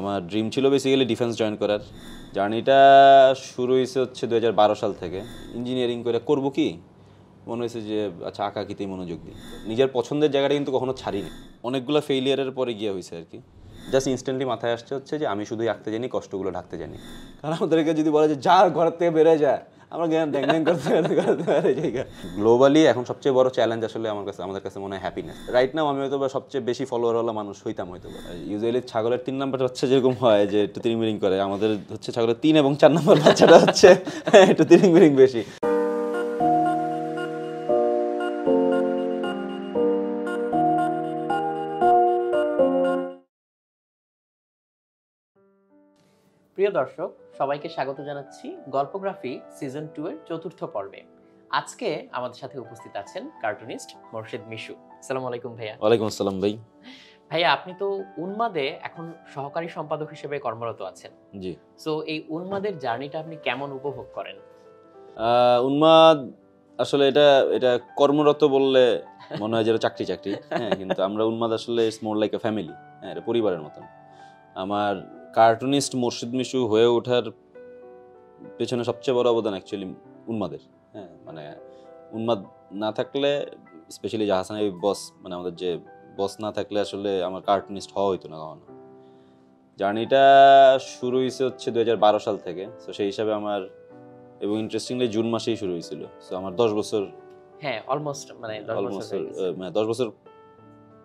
আমার ড্রিম ছিল basically defence join করার। জার্নিটা শুরু হয়েছে হচ্ছে 2012 সাল থেকে। ইঞ্জিনিয়ারিং করে করবো কি মনে হয়েছে যে আচ্ছা আঁকাআঁকিতেই মনোযোগ দিই। নিজের পছন্দের জায়গাটা কিন্তু কখনো ছাড়িনি। অনেকগুলো ফেইলিয়ারের পরে গিয়ে হয়েছে আর কি। জাস্ট ইনস্ট্যান্টলি মাথায় আসছে হচ্ছে যে আমি শুধুই আঁকতে জানি, কষ্টগুলো ঢাকতে জানি। কারণ আমাদেরকে যদি বলে যে যা ঘর থেকে বেড়ে যায়, আমরা জ্ঞান ড্যাং ড্যাং করতে জায়গা। গ্লোবালি এখন সবচেয়ে বড় চ্যালেঞ্জ আসলে আমাদের কাছে মনে হয় হ্যাপিনেস। রাইট নাও আমি হয়তো বা সবচেয়ে বেশি ফলোয়ারওয়ালা মানুষ হইতাম হয়তো। ইউজুয়ালি ছাগলের 3 নাম্বার হচ্ছে যেরকম হয় যে একটু তিরিং করে, আমাদের হচ্ছে ছাগলের 3 এবং 4 নাম্বার বাচ্চাটা হচ্ছে একটু তিরিং বেশি। প্রিয় দর্শক, সবাইকে স্বাগত জানাচ্ছি গল্পগ্রাফি সিজন 2 এর চতুর্থ পর্বে। আজকে আমাদের সাথে উপস্থিত আছেন কার্টুনিস্ট মোর্শেদ মিশু। আসসালামু আলাইকুম ভাইয়া। ওয়ালাইকুম আসসালাম ভাই। ভাইয়া, আপনি তো উন্মাদে এখন সহকারী সম্পাদক হিসেবে কর্মরত আছেন। জি। সো এই উন্মাদের জার্নিটা আপনি কেমন উপভোগ করেন? উন্মাদ আসলে এটা কর্মরত বললে মনে হয় যেটা চাকরি হ্যাঁ, কিন্তু আমরা উন্মাদ আসলে it's more like a family. হ্যাঁ, এটা পরিবারের মতন। আমার কার্টুনিস্ট মোর্শেদ মিশু হয়ে ওঠার পেছনে সবচেয়ে বড় অবদান অ্যাকচুয়ালি উন্মাদের। হ্যাঁ, মানে উন্মাদ না থাকলে, স্পেশালি জাহাসান বস, মানে আমাদের যে বস না থাকলে আসলে আমার কার্টুনিস্ট হওয়া হইতো না কখনো। জার্নিটা শুরু হয়েছে হচ্ছে 2012 সাল থেকে। সো সেই হিসাবে আমার, এবং ইন্টারেস্টিংলি জুন মাসেই শুরু হয়েছিল। সো আমার 10 বছর, হ্যাঁ অলমোস্ট, মানে 10 বছর হয়ে গেছে। মানে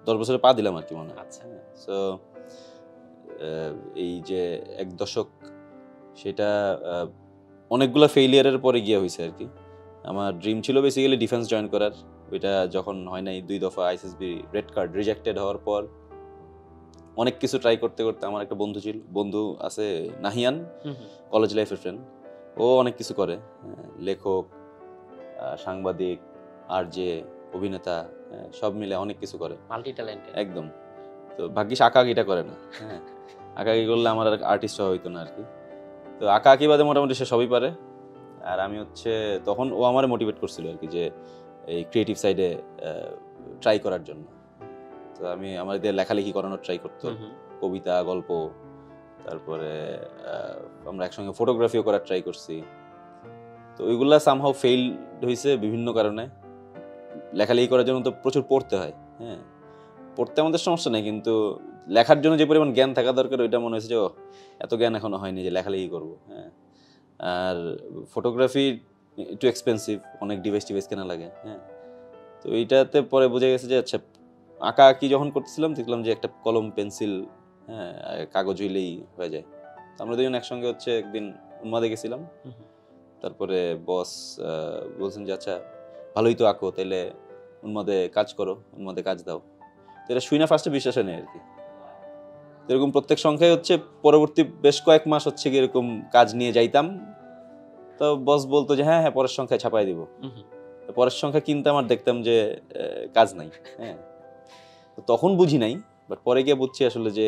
10 বছরে পা দিলাম আর কি মনে হয়। আচ্ছা। সো এই যে এক দশক, সেটা অনেকগুলো ফেইলিয়ারের পরে গিয়ে হয়েছে আর কি। আমার ড্রিম ছিল বেসিক্যালি ডিফেন্স জয়েন করার। ওইটা যখন হয় নাই, 2 দফা আইএসএসবি রেড কার্ড রিজেক্টেড হওয়ার পর অনেক কিছু ট্রাই করতে করতে আমার একটা বন্ধু আছে নাহিয়ান, কলেজ লাইফের ফ্রেন্ড। ও অনেক কিছু করে, লেখক, সাংবাদিক, আরজে, অভিনেতা, সব মিলে অনেক কিছু করে, মাল্টি ট্যালেন্টেড একদম। তো ভাগ্যিস আঁকাআঁকিটা করে না। হ্যাঁ, আঁকাআঁকি করলে আমার আর আর্টিস্ট হওয়া হইতো না আর কি। তো আঁকাআঁকি বাদে মোটামুটি সে সবই পারে। আর আমি হচ্ছে তখন ও আমার মোটিভেট করছিল আর কি যে এই ক্রিয়েটিভ সাইডে ট্রাই করার জন্য। তো আমি আমাদের লেখালেখি করানোর ট্রাই করতো, কবিতা, গল্প, তারপরে আমরা একসঙ্গে ফটোগ্রাফিও করার ট্রাই করছি। তো ওইগুলা সামহাউ ফেইল হয়েছে বিভিন্ন কারণে। লেখালেখি করার জন্য তো প্রচুর পড়তে হয়। হ্যাঁ, পড়তে আমাদের সমস্যা নেই, কিন্তু লেখার জন্য যে পরিমাণ জ্ঞান থাকা দরকার ওইটা মনে হয়েছে যে এত জ্ঞান এখনো হয়নি যে লেখালেখি করবো। হ্যাঁ, আর ফটোগ্রাফি একটু এক্সপেন্সিভ, অনেক ডিভাইস কেনা লাগে। হ্যাঁ, তো এইটাতে পরে বোঝা গেছে যে আচ্ছা আঁকাআঁকি যখন করতেছিলাম দেখলাম যে একটা কলম, পেন্সিল, হ্যাঁ, কাগজ হইলেই হয়ে যায়। তো আমরা দুজন একসঙ্গে হচ্ছে একদিন উন্মাদে গেছিলাম। তারপরে বস বলছেন যে আচ্ছা ভালোই তো আঁকো, তাহলে উন্মাদে কাজ করো, উন্মাদে কাজ দাও। তো এটা শুই না ফার্স্টে বিশ্বাস নেই আর কি। এরকম প্রত্যেক সংখ্যায় হচ্ছে পরবর্তী বেশ কয়েক মাস হচ্ছে কি এরকম কাজ নিয়ে যাইতাম। তো বস বলতো যে হ্যাঁ পরের সংখ্যায় ছাপাই দিব। পরের সংখ্যা কিনতাম আর দেখতাম যে কাজ নাই। হ্যাঁ, তখন বুঝি নাই, বাট পরে গিয়ে বুঝছি আসলে যে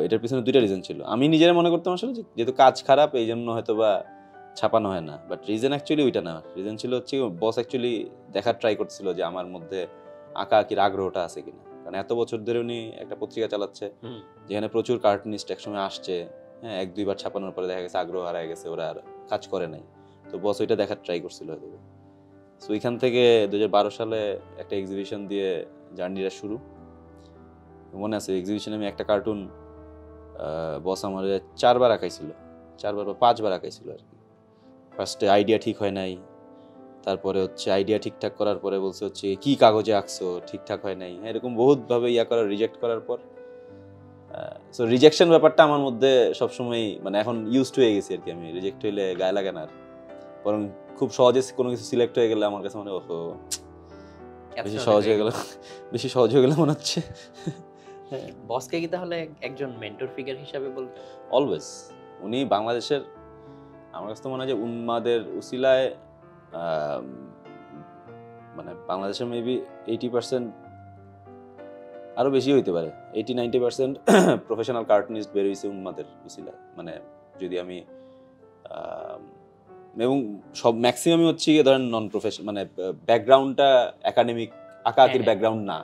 এটার পিছনে 2টা রিজন ছিল। আমি নিজেরা মনে করতাম আসলে যেহেতু কাজ খারাপ এই জন্য হয়তো বা ছাপানো হয় না, বাট রিজন অ্যাকচুয়ালি ওইটা না। রিজন ছিল হচ্ছে বস অ্যাকচুয়ালি দেখার ট্রাই করছিল যে আমার মধ্যে আঁকাআঁকির আগ্রহটা আছে কিনা। কারণ এত বছর ধরে উনি একটা পত্রিকা চালাচ্ছে যেখানে প্রচুর কার্টুনিস্ট একসময় আসছে। হ্যাঁ, 1-2 বার ছাপানোর পরে দেখা গেছে আগ্রহ হারায় গেছে, ওরা আর কাজ করে নাই। তো বস ওইটা দেখার ট্রাই করছিল হয়তো। সো ওইখান থেকে 2012 সালে একটা এক্সিবিশন দিয়ে জার্নিটা শুরু। মনে আছে এক্সিবিশনে আমি একটা কার্টুন বস আমার 4 বার আঁকাইছিল, 4 বার বা 5 বার আঁকাইছিল আর কি। ফার্স্টে আইডিয়া ঠিক হয় নাই, তারপরে হচ্ছে আইডিয়া ঠিকঠাক করার পরে বলছে হচ্ছে কি কাগজে আঁকছো, ঠিকঠাক হয় নাই। এরকম বহুতভাবে রিজেক্ট করার পর সো রিজেকশন ব্যাপারটা আমার মধ্যে সবসময়, মানে এখন ইউজড হয়ে গেছি আর কি। আমি রিজেক্ট হইলে গায়ে লাগে না আর, বরং খুব সহজে কোনো কিছু সিলেক্ট হয়ে গেলে আমার কাছে মনে ওহো বেশি সহজ হয়ে গেল মনে হচ্ছে। বসকে কি তাহলে একজন মেন্টর ফিগার হিসেবে বলবেন? অলওয়েজ। উনি বাংলাদেশের, আমার কাছে তো মনে হয় যে উন্মাদের উসিলায় মানে বাংলাদেশের মেবি 80% আরো বেশি হইতে পারে, 80-90% প্রফেশনাল কার্টুনিস্ট বের হয়েছে উন্মাদের উসিলায়। মানে যদি আমি এবং সব ম্যাক্সিমামই হচ্ছে ধরেন নন প্রফেশনাল, মানে ব্যাকগ্রাউন্ডটা একাডেমিক, আঁকাআঁকির ব্যাকগ্রাউন্ড না।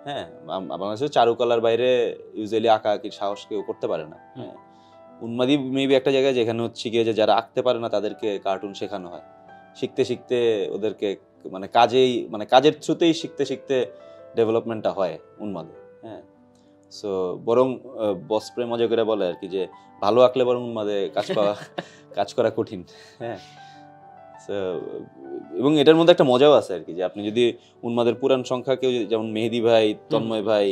হ্যাঁ, বাংলাদেশে চারুকলার বাইরে ইউজুয়ালি আঁকা আঁকির সাহস কেউ করতে পারে না। হ্যাঁ, উন্মাদি মেবি একটা জায়গায় যেখানে হচ্ছে গিয়ে যে যারা আঁকতে পারে না তাদেরকে কার্টুন শেখানো হয়, শিখতে শিখতে ওদেরকে মানে কাজের থ্রুতেই শিখতে শিখতে ডেভেলপমেন্টটা হয় উন্মাদে। হ্যাঁ, সো বরং বস প্রেম মজা করে বলে আর কি যে ভালো আঁকলে বরং উন্মাদে কাজ করা কঠিন। হ্যাঁ, সো এবং এটার মধ্যে একটা মজাও আছে আর কি যে আপনি যদি উন্মাদের পুরান সংখ্যা কেউ যেমন মেহেদি ভাই, তন্ময় ভাই,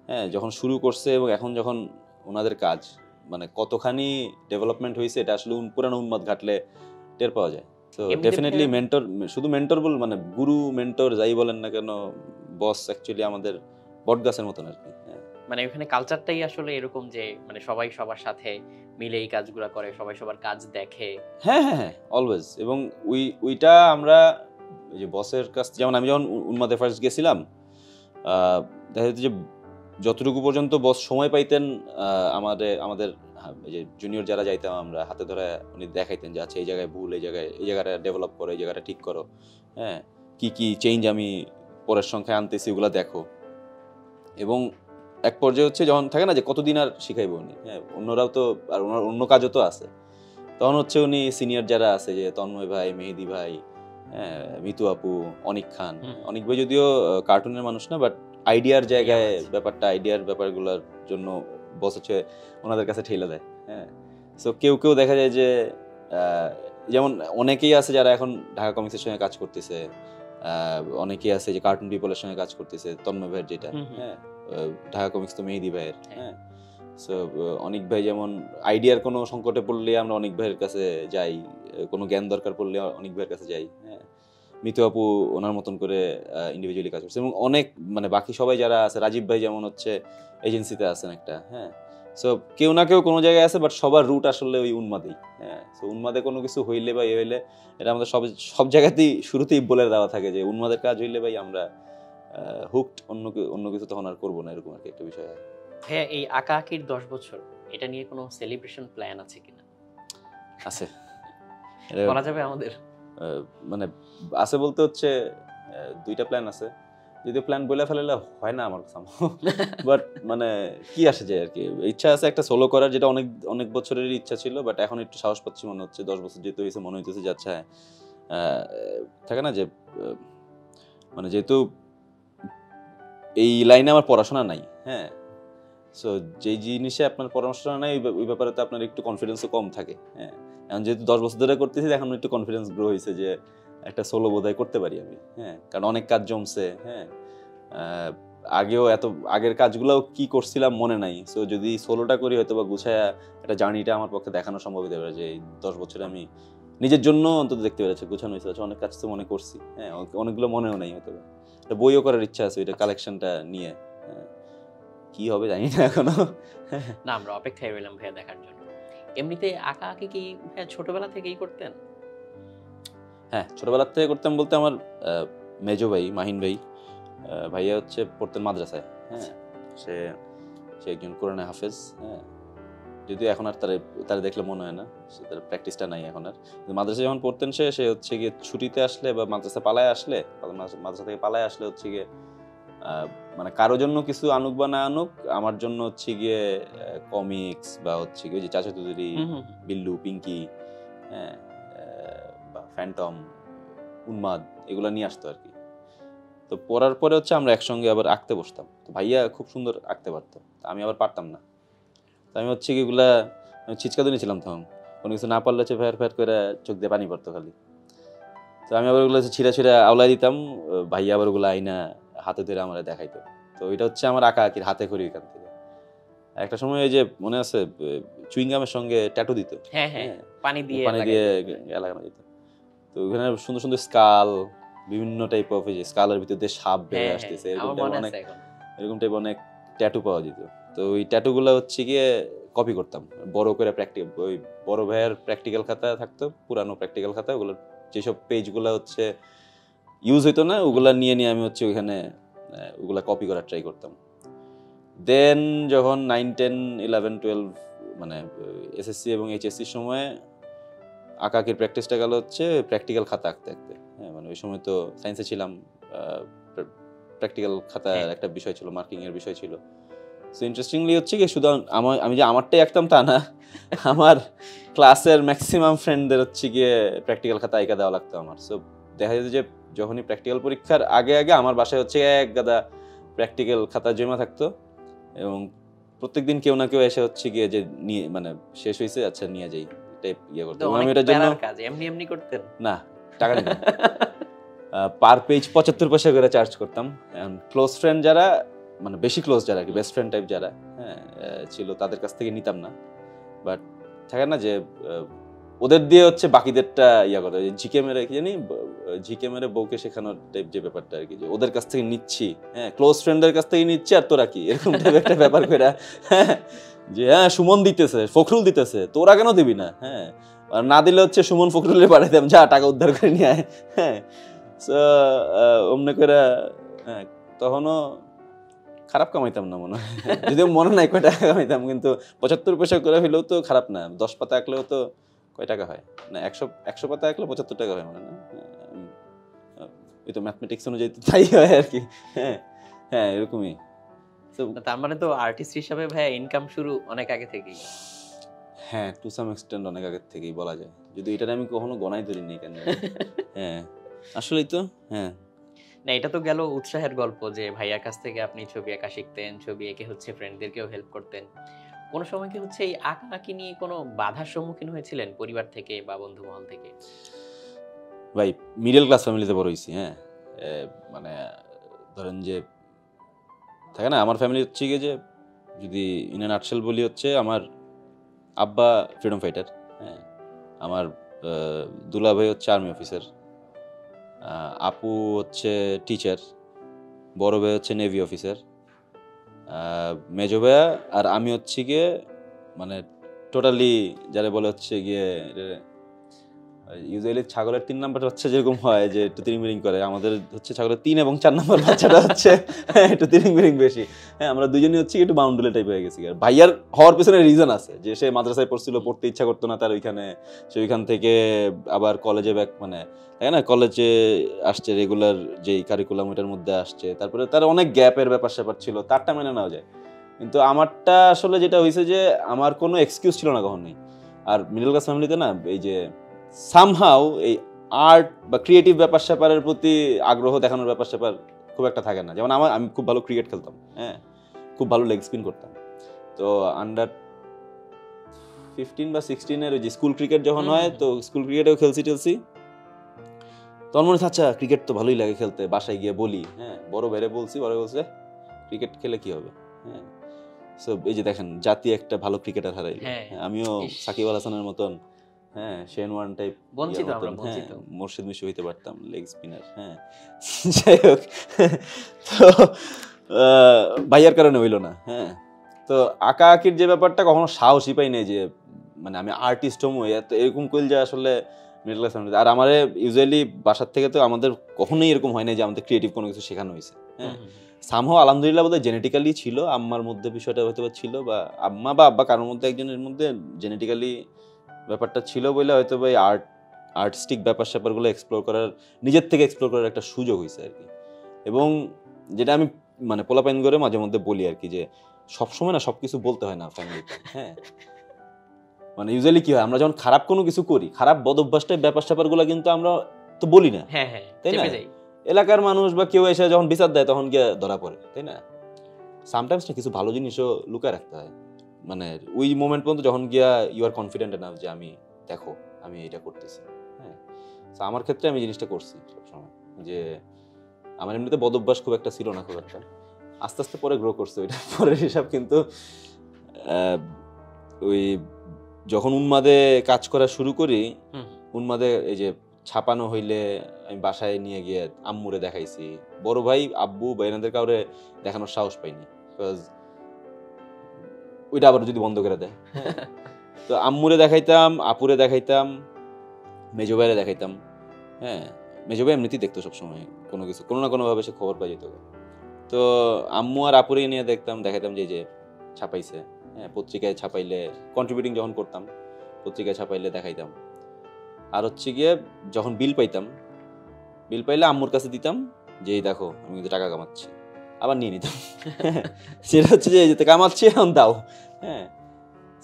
হ্যাঁ, যখন শুরু করছে এবং এখন যখন ওনাদের কাজ মানে কতখানি ডেভেলপমেন্ট হয়েছে এটা আসলে পুরানো উন্মাদ ঘাটলে টের পাওয়া যায়। তো ডেফিনেটলি মেন্টর, শুধু মেন্টর মানে গুরু মেন্টর যাই বলেন না কেন, বস অ্যাকচুয়ালি আমাদের বটগাছের মতন আর কি। মানে ওখানে কালচারটাই আসলে এরকম যে মানে সবাই সবার সাথে মিলে এই কাজগুলো করে, সবাই সবার কাজ দেখে। হ্যাঁ হ্যাঁ হ্যাঁ, অলওয়েজ। এবং ওইটা আমরা ওই যে বসের কাছ, যেমন আমি যখন উন্মাদে ফার্স্ট গেছিলাম, দেখা যেত যে যতটুকু পর্যন্ত বস সময় পাইতেন আমাদের যে জুনিয়র যারা যাইতাম আমরা হাতে ধরে উনি দেখাইতেন যে আচ্ছা এই জায়গায় ভুল, এই জায়গাটা ডেভেলপ করো, এই জায়গাটা ঠিক করো, হ্যাঁ, কি চেঞ্জ আমি পরের সংখ্যায় আনতেছি ওগুলো দেখো। এবং এক পর্যায়ে হচ্ছে যখন থাকে না যে কতদিন আর শিখাইবো উনি, হ্যাঁ, অন্যরাও তো আর ওনার অন্য কাজও তো আছে, তখন হচ্ছে উনি সিনিয়র যারা আছে যে তন্ময় ভাই, মেহেদি ভাই, হ্যাঁ, মিতু আপু, অনিক খান, অনিক ভাই যদিও কার্টুনের মানুষ না, বাট আইডিয়ার জায়গায় আইডিয়ার ব্যাপারগুলোর জন্য বস হচ্ছে ওনাদের কাছে ঠেলে দেয়। হ্যাঁ, সো কেউ দেখা যায় যে যেমন অনেকেই আছে যারা এখন ঢাকা কমিক্সের সঙ্গে কাজ করতেছে, অনেকেই আছে যে কার্টুন পিপলের সঙ্গে কাজ করতেছে, তন্ময় ভাইয়ের যেটা, হ্যাঁ, ঢাকা কমিক্স তো মেহেদি ভাইয়ের। হ্যাঁ, সো অনিক ভাই যেমন আইডিয়ার কোনো সংকটে পড়লে আমরা অনিক ভাইয়ের কাছে যাই, কোনো জ্ঞান দরকার পড়লে অনিক ভাইয়ের কাছে যাই। হ্যাঁ, মিতু আপু ওনার মতন করে ইন্ডিভিজুয়ালি কাজ করছে, এবং অনেক মানে বাকি সবাই যারা আছে, রাজীব ভাই যেমন হচ্ছে এজেন্সিতে আছেন একটা। হ্যাঁ, সো কেউ না কেউ কোনো জায়গায় আছে, বাট সবার রুট আসলে ওই উন্মাদেই। হ্যাঁ, সো উন্মাদে কোনো কিছু হইলে বা হইলে এটা আমাদের সব জায়গাতেই শুরুতেই বলে দেওয়া থাকে যে উন্মাদের কাজ হইলে ভাই আমরা হুকড, অন্য কিছু তখন আর করবো না, এরকম আর কি একটা বিষয়। হ্যাঁ, এই আঁকা আঁকির 10 বছর এটা নিয়ে কোনো সেলিব্রেশন প্ল্যান আছে কিনা? আছে, বলা যাবে আমাদের? মানে আছে বলতে হচ্ছে দুইটা প্ল্যান আছে, যদিও প্ল্যান বলে ফেললে হয় না আমার কাছে, বাট মানে কি আসে যায় আর কি, ইচ্ছা আছে একটা সোলো করার, যেটা অনেক অনেক বছরের ইচ্ছা ছিল, বাট এখন একটু সাহস পাচ্ছি মনে হচ্ছে, 10 বছর যেহেতু হয়েছে মনে হইতেছে যে আচ্ছা থাকে না যে মানে যেহেতু এই লাইনে আমার পড়াশোনা নাই, হ্যাঁ, সো যেই জিনিসে আপনার পরামর্শটা নাই ওই ব্যাপারে তো আপনার একটু কনফিডেন্সও কম থাকে। হ্যাঁ, এখন যেহেতু 10 বছর ধরে করতেছি, এখন একটু কনফিডেন্স গ্রো হয়েছে যে একটা সোলো বোধহয় করতে পারি আমি। হ্যাঁ, কারণ অনেক কাজ জমছে। হ্যাঁ, আগেও আগের কাজগুলোও কি করছিলাম মনে নাই, সো যদি সোলোটা করি হয়তো বা গুছায়া একটা জার্নিটা আমার পক্ষে দেখানো সম্ভব হতে পারে যে এই 10 বছরে আমি নিজের জন্য অন্তত দেখতে পেরেছি গুছানো হয়েছে। অনেক কাজ তো মনে করছি, হ্যাঁ, অনেকগুলো মনেও নাই হয়তো, বইও করার ইচ্ছা আছে ওইটা কালেকশনটা নিয়ে। কি হবে জানি না এখনো। না, আমরা অপেক্ষায় রইলাম ভাইয়া দেখার জন্য। এমনিতে আঁকা আঁকি কি ভাইয়া ছোটবেলা থেকেই করতেন? হ্যাঁ, ছোটবেলা থেকে করতাম বলতে আমার মেজো ভাই মাহিন ভাই, ভাইয়া হচ্ছে পড়তেন মাদ্রাসায়। হ্যাঁ, সে একজন কোরআনে হাফেজ। হ্যাঁ, যদিও এখন আর তার দেখলে মনে হয় না, সে তার প্র্যাকটিসটা নাই এখন আর। মাদ্রাসায় যখন পড়তেন সে হচ্ছে গিয়ে ছুটিতে আসলে বা মাদ্রাসা মাদ্রাসা থেকে পালায় আসলে হচ্ছে গিয়ে মানে কারোর জন্য কিছু আনুক বা না আনুক, আমার জন্য হচ্ছে গিয়ে কমিক্স বা হচ্ছে গিয়ে যে চাচাতুদেরী, বিল্লু, পিঙ্কি, হ্যাঁ, বা ফ্যান্টম, উন্মাদ, এগুলো নিয়ে আসতো আর কি। তো পড়ার পরে হচ্ছে আমরা একসঙ্গে আবার আঁকতে বসতাম। তো ভাইয়া খুব সুন্দর আঁকতে পারতো, আমি আবার পারতাম না। তো আমি হচ্ছে কি এগুলা ছিচকাদুনি ছিলাম তখন, কোনো কিছু না পারলে হচ্ছে ফের করে চোখ দিয়ে পানি পড়তো খালি। তো আমি আবার ওগুলো ছিঁড়া আওলাই দিতাম, ভাইয়া আবার ওগুলো আইনা হাতে ধরে আমার দেখাইতো। তো এটা হচ্ছে আমার আঁকা আঁকির হাতে খড়ি। এখান থেকে একটা সময় এই যে মনে আছে চুইংগামের সঙ্গে ট্যাটু দিত, হ্যাঁ হ্যাঁ, পানি দিয়ে লাগানো যেত। তো ওখানে সুন্দর সুন্দর স্কাল, বিভিন্ন টাইপ অফ যে স্কালের ভিতর দিয়ে সাপ বের আসতেছে, এরকম টাইপ অনেক ট্যাটু পাওয়া যেত। তো ওই ট্যাটুগুলো হচ্ছে গিয়ে কপি করতাম, বড় করে ওই বড় ভাইয়ের প্র্যাকটিক্যাল খাতা থাকতো, পুরানো প্র্যাকটিক্যাল খাতা, ওগুলো যেসব পেজগুলো হচ্ছে ইউজ হইতো না ওগুলা নিয়ে আমি হচ্ছে ওইখানে ওগুলা কপি করার ট্রাই করতাম। দেন যখন 9, 10, 11, 12 মানে এসএসসি এবং এইচএসসির সময় আঁকাআঁকির প্র্যাকটিসটা গেল হচ্ছে প্র্যাকটিক্যাল খাতা আঁকতে। হ্যাঁ, মানে ওই সময় তো সায়েন্সে ছিলাম, প্র্যাকটিক্যাল খাতার হ্যাঁ। একটা বিষয় ছিল, মার্কিং এর বিষয় ছিল। সো ইন্টারেস্টিংলি হচ্ছে কি শুধু আমি যে আমারটাই আঁকতাম তা না, আমার ক্লাসের ম্যাক্সিমাম ফ্রেন্ডদের হচ্ছে গিয়ে প্র্যাকটিক্যাল খাতা এঁকে দেওয়া লাগতো আমার। সো দেখা যেত যে যখনই প্র্যাকটিক্যাল পরীক্ষার আগে আগে আমার বাসায় হচ্ছে এক গাদা প্র্যাকটিক্যাল খাতা জমা থাকতো, এবং প্রত্যেকদিন কেউ না কেউ এসে হচ্ছে গিয়ে যে নিয়ে মানে শেষ হয়েছে আচ্ছা নিয়ে যাই টাইপ ইয়ে করতো। তো এবং অনেক আমি এটার জন্য প্যারার কাজ এমনি এমনি করতেন? না, টাকা নিতাম। পার পেজ 75 পয়সা করে চার্জ করতাম। ক্লোজ ফ্রেন্ড যারা, মানে বেশি ক্লোজ যারা আর কি, বেস্ট ফ্রেন্ড টাইপ যারা হ্যাঁ ছিল, তাদের কাছ থেকে নিতাম না। বাট থাকে না যে ওদের দিয়ে হচ্ছে বাকিদেরটা ইয়া করে, জিকে মেরে কি জানি, জিকে মেরে বউকে শেখানোর টাইপ যে ব্যাপারটা আর কি, যে ওদের কাছ থেকে নিচ্ছি, হ্যাঁ ক্লোজ ফ্রেন্ডদের কাছ থেকে নিচ্ছি আর তোরা কি, এরকম টাইপ একটা ব্যাপার করে, হ্যাঁ যে হ্যাঁ সুমন দিতেছে, ফখরুল দিতেছে, তোরা কেন দিবি না, হ্যাঁ আর না দিলে হচ্ছে সুমন ফখরুলে পাঠাইতাম, যা টাকা উদ্ধার করে নিয়ে আয়, হ্যাঁ অমনে করে। হ্যাঁ তখনও খারাপ কামাইতাম না মনে হয়, যদিও মনে নাই কয় টাকা কামাইতাম, কিন্তু 75 পয়সা করে হইলেও তো খারাপ না। 10 পাতা আঁকলেও তো কয় টাকা হয় না, 100 পাতা আঁকলে 75 টাকা হয় মনে না, ওই তো ম্যাথমেটিক্স অনুযায়ী তো তাই হয় আর কি। হ্যাঁ হ্যাঁ এরকমই। তার মানে তো আর্টিস্ট হিসাবে ভাইয়া ইনকাম শুরু অনেক আগে থেকেই। হ্যাঁ টু সাম এক্সটেন্ট অনেক আগে থেকেই বলা যায়, যদি এটা আমি কখনো গণাই ধরিনি কেন। হ্যাঁ আসলেই তো। হ্যাঁ না, এটা তো গেল উৎসাহের গল্প যে ভাইয়ার কাছ থেকে আপনি ছবি আঁকা শিখতেন, ছবি এঁকে হচ্ছে ফ্রেন্ডদেরকেও হেল্প করতেন। কোনো সময় কি হচ্ছে এই আঁকাআঁকি নিয়ে কোনো বাধার সম্মুখীন হয়েছিলেন পরিবার থেকে বা বন্ধু মহল থেকে? ভাই মিডল ক্লাস ফ্যামিলিতে বড় হয়েছি। হ্যাঁ মানে ধরেন যে থাকে না, আমার ফ্যামিলি হচ্ছে গিয়ে যে যদি ইন এ নাটশেল বলি হচ্ছে আমার আব্বা ফ্রিডম ফাইটার, হ্যাঁ আমার দুলা ভাই হচ্ছে আর্মি অফিসার, আপু হচ্ছে টিচার, বড় ভাই হচ্ছে নেভি অফিসার, মেজো ভাইয়া আর আমি হচ্ছে গিয়ে মানে টোটালি যারা বলে হচ্ছে গিয়ে ইউজুয়ালি ছাগলের 3 নাম্বারটা হচ্ছে যেরকম হয় যে একটু তিরিং করে, আমাদের হচ্ছে ছাগলের 3 এবং 4 নাম্বার বাচ্চাটা হচ্ছে একটু তিরিং বেশি। হ্যাঁ আমরা দুজনই হচ্ছে একটু বাউন্ডুলে টাইপ হয়ে গেছি। আর ভাইয়ার হওয়ার পিছনে রিজন আছে যে সে মাদ্রাসায় পড়ছিল, পড়তে ইচ্ছা করতো না তার ওইখানে, সে ওইখান থেকে আবার কলেজে ব্যাক মানে তাই না কলেজে আসছে, রেগুলার যেই কারিকুলাম ওইটার মধ্যে আসছে, তারপরে তার অনেক গ্যাপের ব্যাপার স্যাপার ছিল, তারটা মেনে নেওয়া যায়। কিন্তু আমারটা আসলে যেটা হয়েছে যে আমার কোনো এক্সকিউজ ছিল না কখনোই। আর মিডল ক্লাস ফ্যামিলিতে না এই যে সামহাও এই আর্ট বা ক্রিয়েটিভ ব্যাপার স্যাপারের প্রতি আগ্রহ দেখানোর ব্যাপার স্যাপার খুব একটা থাকে না। যেমন আমি খুব ভালো ক্রিকেট খেলতাম, হ্যাঁ খুব ভালো লেগ স্পিন করতাম। তো আন্ডার 15 বা 16 এর ওই যে স্কুল ক্রিকেট যখন হয়, তো স্কুল ক্রিকেটেও খেলছি তখন মনে হচ্ছে আচ্ছা ক্রিকেট তো ভালোই লাগে খেলতে, বাসায় গিয়ে বলি, হ্যাঁ বড় বাইরে বলছি, বড় বলছে ক্রিকেট খেলে কি হবে, হ্যাঁ সো এই যে দেখেন জাতি একটা ভালো ক্রিকেটার হারাইল। আমিও সাকিব আল হাসানের মতন, হ্যাঁ শেন ওয়ার্ন টাইপ বঞ্চিত আমরা, বঞ্চিত। মোর্শেদ মিশু হইতে পারতাম লেগ স্পিনার। হ্যাঁ যাই হোক, তো ভাইয়ার কারণে হইলো না। হ্যাঁ তো আঁকা আঁকির যে ব্যাপারটা কখনো সাহসই পাই নাই যে মানে আমি আর্টিস্ট হমু, এরকম কইল যে আসলে মিডল ক্লাস ফ্যামিলি। আর আমারে ইউজুয়ালি বাসার থেকে তো আমাদের কখনোই এরকম হয় না যে আমাদের ক্রিয়েটিভ কোনো কিছু শেখানো হয়েছে। হ্যাঁ সামহাও আলহামদুলিল্লাহ বোধহয় জেনেটিক্যালি ছিল, আম্মার মধ্যে বিষয়টা হয়তো ছিল, বা আম্মা বা আব্বা কারোর মধ্যে একজনের মধ্যে জেনেটিক্যালি ব্যাপারটা ছিল বলে হয়তো বা আর্টিস্টিক ব্যাপার স্যাপারগুলো এক্সপ্লোর করার, নিজের থেকে এক্সপ্লোর করার একটা সুযোগ হয়েছে আর কি। এবং যেটা আমি মানে পোলাপাইন করে মাঝে মধ্যে বলি আর কি, যে সবসময় না সবকিছু বলতে হয় না ফ্যামিলিতে। হ্যাঁ মানে ইউজুয়ালি কি হয়, আমরা যখন খারাপ কোনো কিছু করি, খারাপ বদ অভ্যাসটাই ব্যাপার স্যাপারগুলো কিন্তু আমরা তো বলি না, তাই না? এলাকার মানুষ বা কেউ এসে যখন বিচার দেয় তখন গিয়ে ধরা পড়ে, তাই না? সামটাইমস না কিছু ভালো জিনিসও লুকায় রাখতে হয়, মানে ওই মোমেন্ট পর্যন্ত যখন গিয়া ইউ আর কনফিডেন্ট এনাফ যে আমি দেখো আমি এটা করতেছি। হ্যাঁ আমার ক্ষেত্রে আমি জিনিসটা করছি সবসময়, যে আমার এমনিতে বদ অভ্যাস খুব একটা ছিল না, খুব একটা আস্তে আস্তে পরে গ্রো করছে ওইটা পরের হিসাব। কিন্তু ওই যখন উন্মাদে কাজ করা শুরু করি, উন্মাদে এই যে ছাপানো হইলে আমি বাসায় নিয়ে গিয়ে আম্মুরে দেখাইছি, বড় ভাই আব্বু বা এনাদের কাউরে দেখানোর সাহস পাইনি, বিকজ ওইটা আবার যদি বন্ধ করে দেয়। তো আম্মুরে দেখাইতাম, আপুরে দেখাইতাম, মেজো ভাইরে দেখাইতাম। হ্যাঁ মেজো ভাই এমনিতেই দেখতো সবসময় কোনো কিছু, কোনো না কোনো ভাবে সে খবর পাই যেত। তো আম্মু আর আপুরে নিয়ে দেখাইতাম যে যে ছাপাইছে, হ্যাঁ পত্রিকায় ছাপাইলে, কন্ট্রিবিউটিং যখন করতাম পত্রিকায় ছাপাইলে দেখাইতাম। আর হচ্ছে গিয়ে যখন বিল পাইলে আম্মুর কাছে দিতাম, যে এই দেখো আমি কিন্তু টাকা কামাচ্ছি, আবার নিয়ে নিতাম। সেটা হচ্ছে যে যেতে কামাচ্ছি এখন দাও। হ্যাঁ,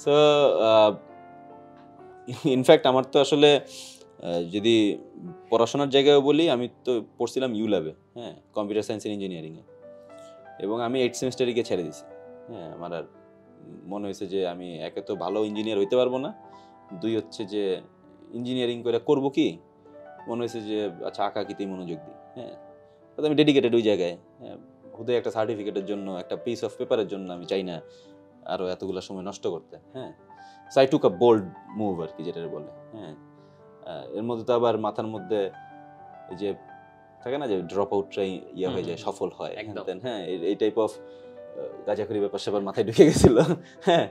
সো ইনফ্যাক্ট আমার তো আসলে যদি পড়াশোনার জায়গায় বলি, আমি তো পড়ছিলাম ইউল্যাবে, হ্যাঁ, কম্পিউটার সায়েন্স এন্ড ইঞ্জিনিয়ারিংয়ে, এবং আমি 8 সেমিস্টারে গিয়ে ছেড়ে দিছি। হ্যাঁ, আমার আর মনে হয়েছে যে আমি একে তো ভালো ইঞ্জিনিয়ার হইতে পারবো না, দুই হচ্ছে যে ইঞ্জিনিয়ারিং করে করবো কি, মনে হয়েছে যে আচ্ছা আঁকাআঁকিতেই মনোযোগ দিই। হ্যাঁ, তো আমি ডেডিকেটেড ওই জায়গায়। হ্যাঁ, হুদয় একটা সার্টিফিকেটের জন্য, একটা পিস অফ পেপারের জন্য আমি চাই না আরও এতগুলো সময় নষ্ট করতে। হ্যাঁ, so I took a bold move আর কি, যেটা বলে। হ্যাঁ, এর মধ্যে তো আবার মাথার মধ্যে এই যে থাকে না যে ড্রপ আউটটাই ইয়ে হয়ে যায়, সফল হয়, হ্যাঁ, এই টাইপ অফ গাঁজাখুরি ব্যাপার স্যাপার মাথায় ঢুকে গেছিল। হ্যাঁ,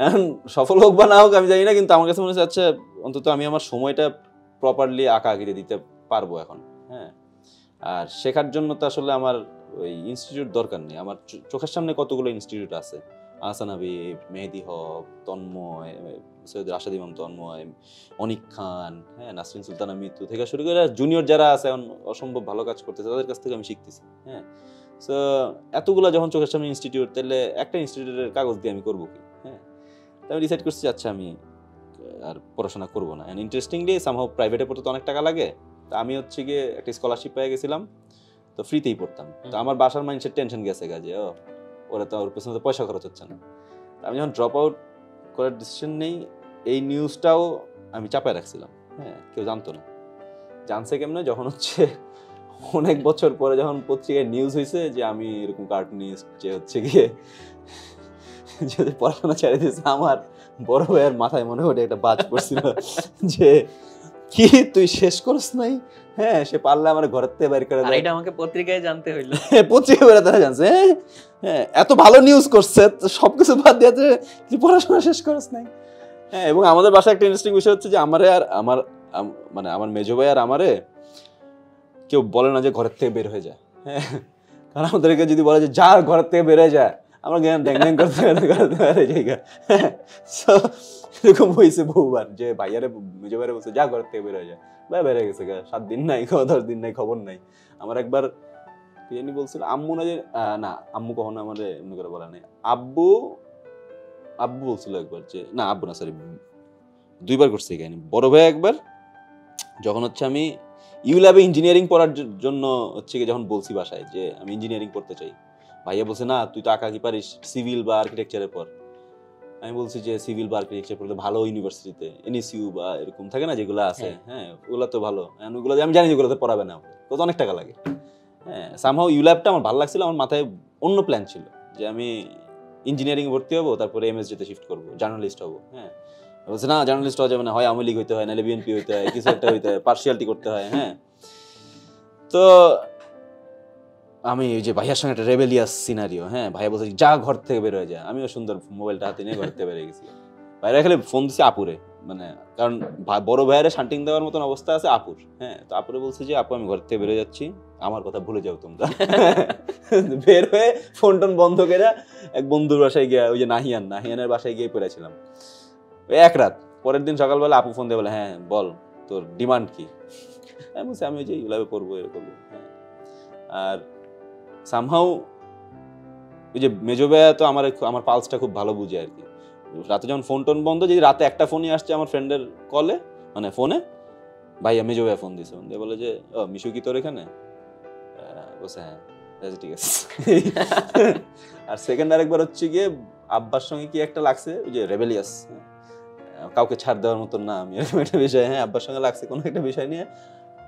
এখন সফল হোক বা না হোক আমি জানি না, কিন্তু আমার কাছে মনে হচ্ছে আচ্ছা অন্তত আমি আমার সময়টা প্রপারলি আঁকাআঁকিতে দিতে পারবো এখন। হ্যাঁ, আর শেখার জন্য তো আসলে আমার ওই ইনস্টিটিউট দরকার নেই। আমার চোখের সামনে কতগুলো ইনস্টিটিউট আছে, আহসান হাবিব, মেহেদি হক, তন্ময়, সৈয়দ রাশেদ ইমাম তন্ময়, অনিক খান, হ্যাঁ, নাসরিন সুলতানা মিতু থেকে শুরু করে জুনিয়র যারা আছে এখন অসম্ভব ভালো কাজ করতেছে, তাদের কাছ থেকে আমি শিখতেছি। হ্যাঁ, সো এতগুলো যখন চোখের সামনে ইনস্টিটিউট, তাহলে একটা ইনস্টিটিউটের কাগজ দিয়ে আমি করবো কি? হ্যাঁ, তো আমি ডিসাইড করছি আচ্ছা আমি আর পড়াশোনা করবো না। অ্যান্ড ইন্টারেস্টিংলি সামহাও প্রাইভেটে পড়তে তো অনেক টাকা লাগে, তো আমি হচ্ছে গিয়ে একটা স্কলারশিপ পেয়ে গেছিলাম, তো ফ্রিতেই পড়তাম। তো আমার বাসার মানুষের টেনশন গেছে যে ও ওরা তো ওর পেছনে তো পয়সা খরচ হচ্ছে না। আমি যখন ড্রপ আউট করার ডিসিশন নেই, এই নিউজটাও আমি চাপায় রাখছিলাম। হ্যাঁ, কেউ জানতো না। জানছে কেমনে, যখন হচ্ছে অনেক বছর পরে যখন পত্রিকায় নিউজ হয়েছে যে আমি এরকম কার্টুনিস্ট যে হচ্ছে গিয়ে যদি পড়াশোনা ছেড়ে দিয়েছে, আমার বড় ভাইয়ের মাথায় মনে হয় একটা বাজ পড়ছিল যে কি তুই শেষ করস নাই? হ্যাঁ, সে পারলে আমার ঘরের থেকে বের করে দেয়। এটা আমাকে পত্রিকায় জানতে হইলো। পত্রিকায় বের তারা জানছে। হ্যাঁ, এত ভালো নিউজ করছে, সবকিছু বাদ দিয়ে তুই পড়াশোনা শেষ করস নাই। হ্যাঁ, এবং আমাদের বাসায় একটা ইন্টারেস্টিং বিষয় হচ্ছে যে আমারে আর আমার মানে আমার মেজো ভাই আর আমারে কেউ বলে না যে ঘরের থেকে বের হয়ে যায়। হ্যাঁ, কারণ আমাদেরকে যদি বলে যে যা ঘরের থেকে বের হয়ে যায়, আমরা জ্ঞান ড্যাং ড্যাং করতে জায়গা। এরকম হয়েছে বহুবার যে ভাইয়ারে মেজো ভাইরে বলছে যা ঘরের থেকে বের হয়ে যায়, ভাই বের হয়ে গেছে, 7 দিন নাই, 10 দিন নাই, খবর নাই। আমার একবার তিনি বলছিল আম্মু না, যে না আম্মু কখনো আমার এমনি করে বলা নেই, আব্বু বলছিল একবার যে না, আব্বু না সরি, 2বার করছে এই কাহিনী। বড় ভাই একবার যখন হচ্ছে আমি ইউল্যাবে ইঞ্জিনিয়ারিং পড়ার জন্য হচ্ছে কি যখন বলছি বাসায় যে আমি ইঞ্জিনিয়ারিং পড়তে চাই, ভাইয়া বলছে না তুই তো আঁকাআঁকি পারিস, সিভিল বা আর্কিটেকচারের পর। আমি বলছি যে সিভিল বা আর্কিটেকচার পড়লে ভালো ইউনিভার্সিটিতে এনএসইউ বা এরকম থাকে না যেগুলো আছে, হ্যাঁ ওগুলো তো ভালো, ওগুলো আমি জানি যেগুলোতে পড়াবে না, তো অনেক টাকা লাগে। হ্যাঁ, সামহাও ইউল্যাবটা আমার ভালো লাগছিল, আমার মাথায় অন্য প্ল্যান ছিল যে আমি ইঞ্জিনিয়ারিং ভর্তি হবো, তারপরে এমএসজিতে শিফট করবো, জার্নালিস্ট হবো। হ্যাঁ, বলছে না জার্নালিস্ট হওয়া যাবে না, হয় আওয়ামী লীগ হইতে হয়, নাহলে বিএনপি হইতে হয়, কিছু একটা হইতে হয়, পার্সিয়ালিটি করতে হয়। হ্যাঁ, তো আমি ওই যে ভাইয়ার সঙ্গে একটা রেবেলিয়াস সিনারিও, হ্যাঁ, ভাইয়া বলছে যা ঘর থেকে বের হয়ে যায়, আমিও সুন্দর মোবাইলটা হাতে নিয়ে ঘর থেকে বেরিয়ে গেছি। ভাইরা খালি ফোন দিচ্ছে আপুরে, মানে কারণ বড় ভাইয়ারে শান্টিং দেওয়ার মতন অবস্থা আছে আপুর। হ্যাঁ, তো আপুরে বলছে যে আপু আমি ঘর থেকে বেরোয় যাচ্ছি, আমার কথা ভুলে যাও তোমরা। বের হয়ে ফোন টোন বন্ধ করে এক বন্ধুর বাসায় গিয়ে, ওই যে নাহিয়ানের বাসায় গিয়ে পড়েছিলাম ওই এক রাত। পরের দিন সকালবেলা আপু ফোন দিয়ে বলে হ্যাঁ বল তোর ডিমান্ড কি? আমি বলছি আমি ওই যে ইউল্যাবে পড়বো, এ করবো। হ্যাঁ, আর সামহাউ ওই যে মেজো ভাইয়া তো আমার পালসটা খুব ভালো বুঝে আর কি। রাতে যখন ফোন টোন বন্ধ, যদি রাতে একটা ফোনই আসছে আমার ফ্রেন্ডের কলে, মানে ফোনে, ভাইয়া মেজো ভাইয়া ফোন দিছে, ফোন দিয়ে বলে যে ও মিশু কি তোর এখানে? বলছে হ্যাঁ, ঠিক আছে। আর সেকেন্ড আরেকবার হচ্ছে গিয়ে আব্বার সঙ্গে কি একটা লাগছে, ওই যে রেবেলিয়াস, কাউকে ছাড় দেওয়ার মতন না আমি, এরকম একটা বিষয়। হ্যাঁ, আব্বার সঙ্গে লাগছে কোনো একটা বিষয় নিয়ে,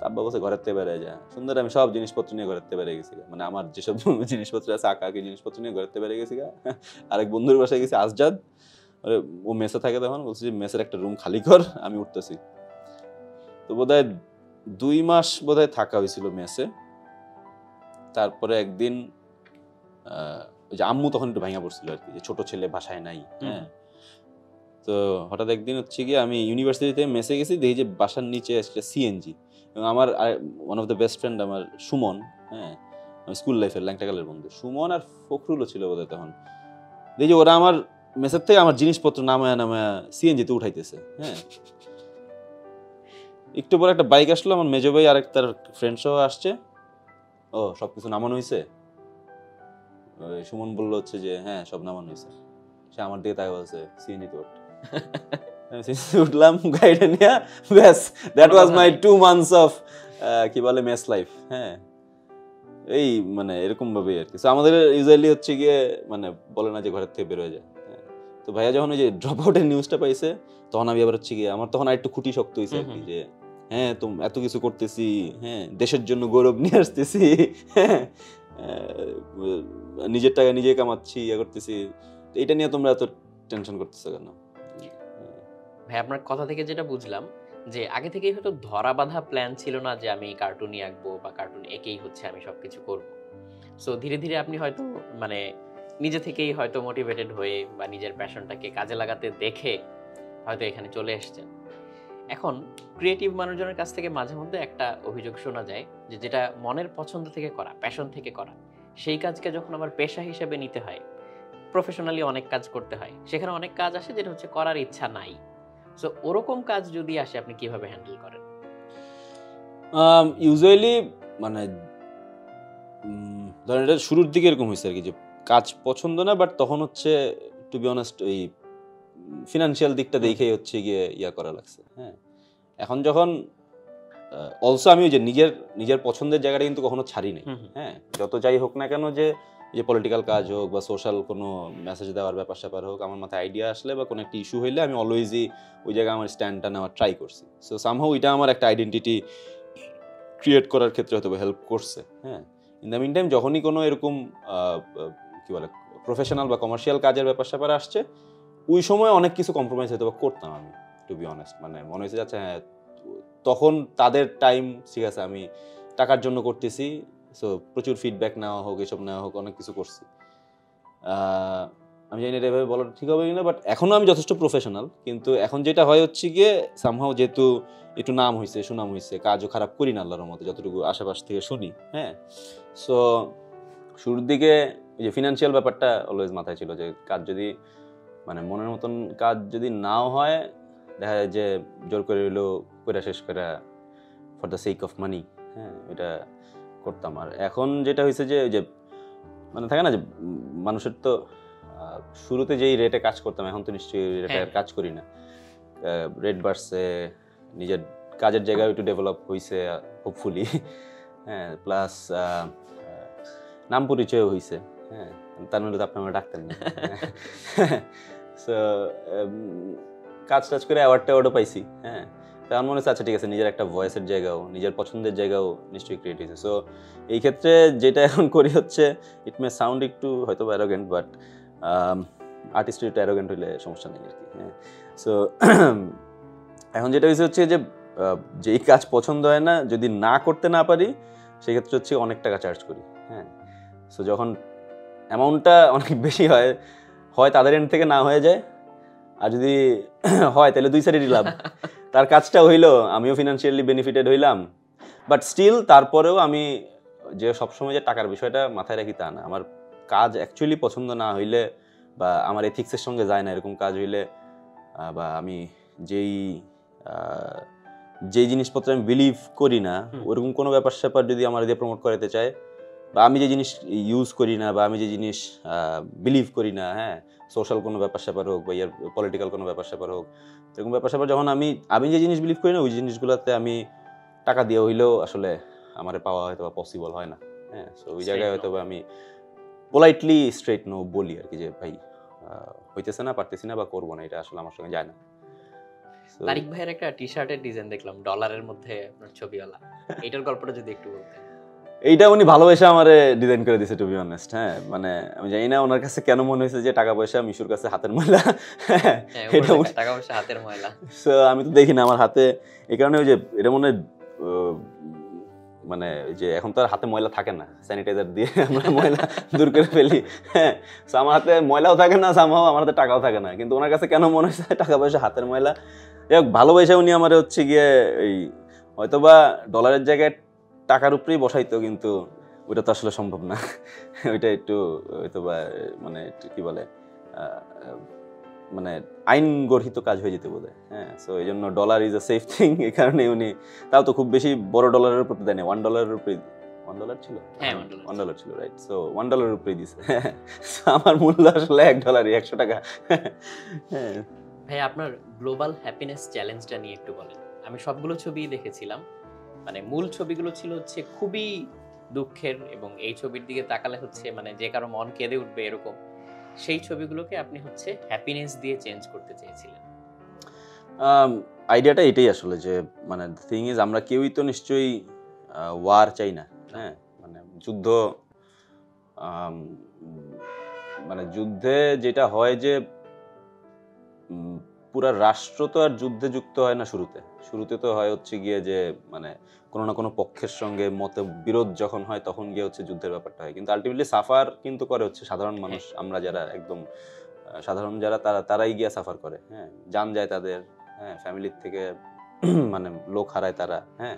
আব্বা বলছে ঘরের থেকে বেড়ে যায় সুন্দর, আমি সব জিনিসপত্র নিয়ে ঘরের থেকে বেড়ে গেছি, মানে আমার যেসব জিনিসপত্র আছে আঁকাআঁকি জিনিসপত্র নিয়ে ঘরের থেকে বেড়ে গেছি। আরেক বন্ধুর বাসায় গেছি আজজাদ, ও মেসে থাকে, তখন বলছে যে মেসের একটা রুম খালি কর, আমি উঠতেছি। তো বোধহয় 2 মাস বোধহয় থাকা হয়েছিল মেসে। তারপরে একদিন ওই যে আম্মু তখন একটু ভাঙা পড়ছিল আর কি, যে ছোট ছেলে বাসায় নাই। হ্যাঁ, তো হঠাৎ একদিন হচ্ছে গিয়ে আমি ইউনিভার্সিটিতে মেসে গেছি, দেখি যে বাসার নিচে একটা সিএনজি, এবং আমার one of the best friend আমার সুমন, হ্যাঁ স্কুল লাইফের ল্যাংটাকালের বন্ধু সুমন আর ফখরুলও ছিল বোধহয় তখন, দেখি ওরা আমার মেসের থেকে আমার জিনিসপত্র নামায়া সিএনজিতে উঠাইতেছে। হ্যাঁ, একটু পরে একটা বাইক আসলো, আমার মেজো ভাই আর তার ফ্রেন্ড সহ আসছে, ও সবকিছু নামানো হয়েছে? সুমন বললো হচ্ছে যে হ্যাঁ সব নামানো হয়েছে। সে আমার দিকে তাই বলছে সিএনজি তো উঠলাম গাড়িটা নিয়ে, ব্যাস that was my 2 months of কি বলে মেস লাইফ। হ্যাঁ এই মানে এরকম ভাবে আর কি। আমাদের ইউজুয়ালি হচ্ছে গিয়ে মানে বলে না যে ঘরের থেকে বের হয়ে যায়। তো ভাইয়া যখন ওই যে ড্রপ আউটের নিউজটা পাইছে তখন আমি আবার হচ্ছে গিয়ে আমার তখন আরেকটু খুঁটি শক্ত হয়েছে আর কি, যে হ্যাঁ তো এত কিছু করতেছি, হ্যাঁ দেশের জন্য গৌরব নিয়ে আসতেছি, হ্যাঁ নিজের টাকা নিজে কামাচ্ছি, ইয়ে করতেছি, এটা নিয়ে তোমরা এত টেনশন করতেছো কেন? ভাই আপনার কথা থেকে যেটা বুঝলাম যে আগে থেকেই হয়তো ধরা বাঁধা প্ল্যান ছিল না যে আমি কার্টুনই আঁকবো বা কার্টুন এঁকেই হচ্ছে আমি সবকিছু করব। সো ধীরে ধীরে আপনি হয়তো মানে নিজে থেকেই হয়তো মোটিভেটেড হয়ে বা নিজের প্যাশনটাকে কাজে লাগাতে দেখে হয়তো এখানে চলে এসেছেন। এখন ক্রিয়েটিভ মানুষজনের কাছ থেকে মাঝে মধ্যে একটা অভিযোগ শোনা যায় যে যেটা মনের পছন্দ থেকে করা, প্যাশন থেকে করা, সেই কাজকে যখন আবার পেশা হিসেবে নিতে হয়, প্রফেশনালি অনেক কাজ করতে হয়, সেখানে অনেক কাজ আসে যেটা হচ্ছে করার ইচ্ছা নাই। সো ওরকম কাজ যদি আসে আপনি কিভাবে হ্যান্ডেল করেন? ইউজুয়ালি মানে ধরেন এটা শুরুর দিকে এরকম হয়েছে আর কি, যে কাজ পছন্দ না, বাট তখন হচ্ছে টু বি অনেস্ট ওই ফিনান্সিয়াল দিকটা দেখেই হচ্ছে গিয়ে ইয়া করা লাগছে। হ্যাঁ এখন যখন অলসো আমি ওই যে নিজের পছন্দের জায়গাটা কিন্তু কখনো ছাড়ি নাই। হ্যাঁ যত যাই হোক না কেন, যে পলিটিক্যাল কাজ হোক বা সোশ্যাল কোনো মেসেজ দেওয়ার ব্যাপার স্যাপার হোক, আমার মাথায় আইডিয়া আসলে বা কোনো একটা ইস্যু হইলে আমি অলওয়েজই ওই জায়গায় আমার স্ট্যান্ডটা নেওয়ার ট্রাই করছি। সো সামহাউ এটা আমার একটা আইডেন্টিটি ক্রিয়েট করার ক্ষেত্রে হয়তো হেল্প করছে। হ্যাঁ ইন দ্য মিন টাইম যখনই কোনো এরকম কি বলে প্রফেশনাল বা কমার্শিয়াল কাজের ব্যাপার স্যাপার আসছে, ওই সময় অনেক কিছু কম্প্রোমাইজ হয়তো করতাম আমি, টু বি অনেস্ট। মানে মনে হয়েছে আচ্ছা হ্যাঁ তখন তাদের টাইম ঠিক আছে, আমি টাকার জন্য করতেছি, সো প্রচুর ফিডব্যাক নেওয়া হোক, এসব নেওয়া হোক, অনেক কিছু করছি। আমি জানি এটা এভাবে বলা ঠিক হবে কিনা, বাট এখনও আমি যথেষ্ট প্রফেশনাল। কিন্তু এখন যেটা হয় হচ্ছে গিয়ে সামহাও যেহেতু একটু নাম হয়েছে, সুনাম হয়েছে, কাজও খারাপ করি না আল্লাহর মতো, যতটুকু আশেপাশ থেকে শুনি। হ্যাঁ সো শুরুর দিকে যে ফিনান্সিয়াল ব্যাপারটা অলওয়েজ মাথায় ছিল, যে কাজ যদি মানে মনের মতন কাজ যদি নাও হয়, দেখা যায় যে জোর করে হইলেও করে শেষ করে for the sake of money, হ্যাঁ এটা করতাম। আর এখন যেটা হয়েছে যে মানে থাকে না যে মানুষের তো শুরুতে যেই রেটে কাজ করতাম, এখন তো নিশ্চয়ই রেটে কাজ করি না। রেট বাড়ছে, নিজের কাজের জায়গায় একটু ডেভেলপ হয়েছে হোপফুলি। হ্যাঁ প্লাস নাম পরিচয়ও হয়েছে। হ্যাঁ তার মধ্যে তো আপনি আমার ডাক্তার না। সো কাজ টাজ করে অ্যাওয়ার্ডও পাইছি। হ্যাঁ তো আমার মনে হচ্ছে আচ্ছা ঠিক আছে, নিজের একটা ভয়েসের জায়গাও, নিজের পছন্দের জায়গাও নিশ্চয়ই ক্রিয়েট হয়েছে। সো এই ক্ষেত্রে যেটা এখন করি হচ্ছে, ইট মে সাউন্ড একটু হয়তো অ্যারোগেন্ট, বাট আর্টিস্ট একটু অ্যারোগেন্ট হইলে সমস্যা নেই আর কি। হ্যাঁ সো এখন যেটা হয়েছে হচ্ছে যে যেই কাজ পছন্দ হয় না, যদি না করতে না পারি, সেক্ষেত্রে হচ্ছে অনেক টাকা চার্জ করি। হ্যাঁ সো যখন অ্যামাউন্টটা অনেক বেশি হয়, হয় তাদের এন্ড থেকে না হয়ে যায়, আর যদি হয় তাহলে দুই সাইডেরই লাভ। তার কাজটা হইলো, আমিও ফিনান্সিয়ালি বেনিফিটেড হইলাম, বাট স্টিল তারপরেও আমি যে সবসময় যে টাকার বিষয়টা মাথায় রাখি তা না। আমার কাজ অ্যাকচুয়ালি পছন্দ না হইলে বা আমার এথিক্সের সঙ্গে যায় না এরকম কাজ হইলে, বা আমি যেই জিনিসপত্র আমি বিলিভ করি না, ওরকম কোনো ব্যাপার স্যাপার যদি আমার দিয়ে প্রমোট করাতে চায়, বা আমি যে জিনিস ইউজ করি না, বা আমি যে জিনিস বিলিভ করি না, হ্যাঁ সোশ্যাল কোনো ব্যাপার স্যাপার হোক বা ইয়ার পলিটিক্যাল কোনো ব্যাপার স্যাপার হোক, এরকম ব্যাপার স্যাপার যখন আমি যে জিনিস বিলিভ করি না, ওই জিনিসগুলোতে আমি টাকা দিয়ে হইলেও আসলে আমার পাওয়া হয়তো বা পসিবল হয় না। হ্যাঁ সো ওই জায়গায় হয়তো বা আমি পোলাইটলি স্ট্রেট নো বলি আর কি, যে ভাই হইতেছে না, পারতেছি না, বা করবো না, এটা আসলে আমার সঙ্গে যায় না। তারিক ভাইয়ের একটা টি শার্টের ডিজাইন দেখলাম ডলারের মধ্যে আপনার ছবিওয়ালা, এটার গল্পটা যদি একটু বলতেন। এইটা উনি ভালোবেসে আমারে ডিজাইন করে দিয়েছে, টু বি অনেস্ট। হ্যাঁ মানে আমি জানি না ওনার কাছে কেন মনে হয়েছে যে টাকা পয়সা মিশুর কাছে হাতের ময়লা। টাকা পয়সা হাতের ময়লা। সো আমি তো দেখি না আমার হাতে, এই কারণে ওই যে এটা মনে মানে যে এখন তো আর হাতে ময়লা থাকে না, স্যানিটাইজার দিয়ে আমরা ময়লা দূর করে ফেলি। হ্যাঁ সো আমার হাতে ময়লাও থাকে না, সামহাও আমার হাতে টাকাও থাকে না, কিন্তু ওনার কাছে কেন মনে হয়েছে টাকা পয়সা হাতের ময়লা। যাই হোক ভালোবাসা উনি আমার হচ্ছে গিয়ে এই হয়তোবা ডলারের জায়গায় টাকার উপরেই বসাইতো, কিন্তু ওইটা তো আসলে সম্ভব না। ওইটা একটু হয়তোবা মানে কি বলে মানে আইন গর্হিত কাজ হয়ে যেতে বোধ হয়। হ্যাঁ সো এই জন্য dollar is a safe thing, এই কারণে উনি তাও তো খুব বেশি বড় ডলারের উপর দেয়নি, $1 উপরে $1 ছিল, হ্যাঁ, $1 $1 ছিল, রাইট? সো $1 উপরেই দিছে। So আমার মূল্য আসলে $1, 100 টাকা। হ্যাঁ। ভাই আপনার গ্লোবাল হ্যাপিনেস চ্যালেঞ্জটা নিয়ে একটু বলেন। আমি সবগুলো ছবিই দেখেছিলাম। মানে মূল ছবিগুলো ছিল হচ্ছে খুবই দুঃখের, এবং এই ছবির দিকে তাকালে হচ্ছে মানে যে কারো মন কেঁদে উঠবে এরকম। সেই ছবিগুলোকে আপনি হচ্ছে হ্যাপিনেস দিয়ে চেঞ্জ করতে চেয়েছিলেন। আইডিয়াটা এটাই আসলে যে মানে থিং ইজ আমরা কেউই তো নিশ্চয়ই ওয়ার চাই না, হ্যাঁ? মানে যুদ্ধ, আম, উম, মানে যুদ্ধে যেটা হয় যে পুরা রাষ্ট্র তো আর যুদ্ধে যুক্ত হয় না শুরুতে। শুরুতে তো হয় হচ্ছে গিয়ে যে মানে কোনো না কোনো পক্ষের সঙ্গে মতে বিরোধ যখন হয় তখন গিয়ে হচ্ছে যুদ্ধের ব্যাপারটা হয়, কিন্তু আলটিমেটলি সাফার কিন্তু করে হচ্ছে সাধারণ মানুষ। আমরা যারা একদম সাধারণ যারা তারাই গিয়া সাফার করে, হ্যাঁ? জান যায় তাদের, হ্যাঁ, ফ্যামিলির থেকে মানে লোক হারায় তারা, হ্যাঁ।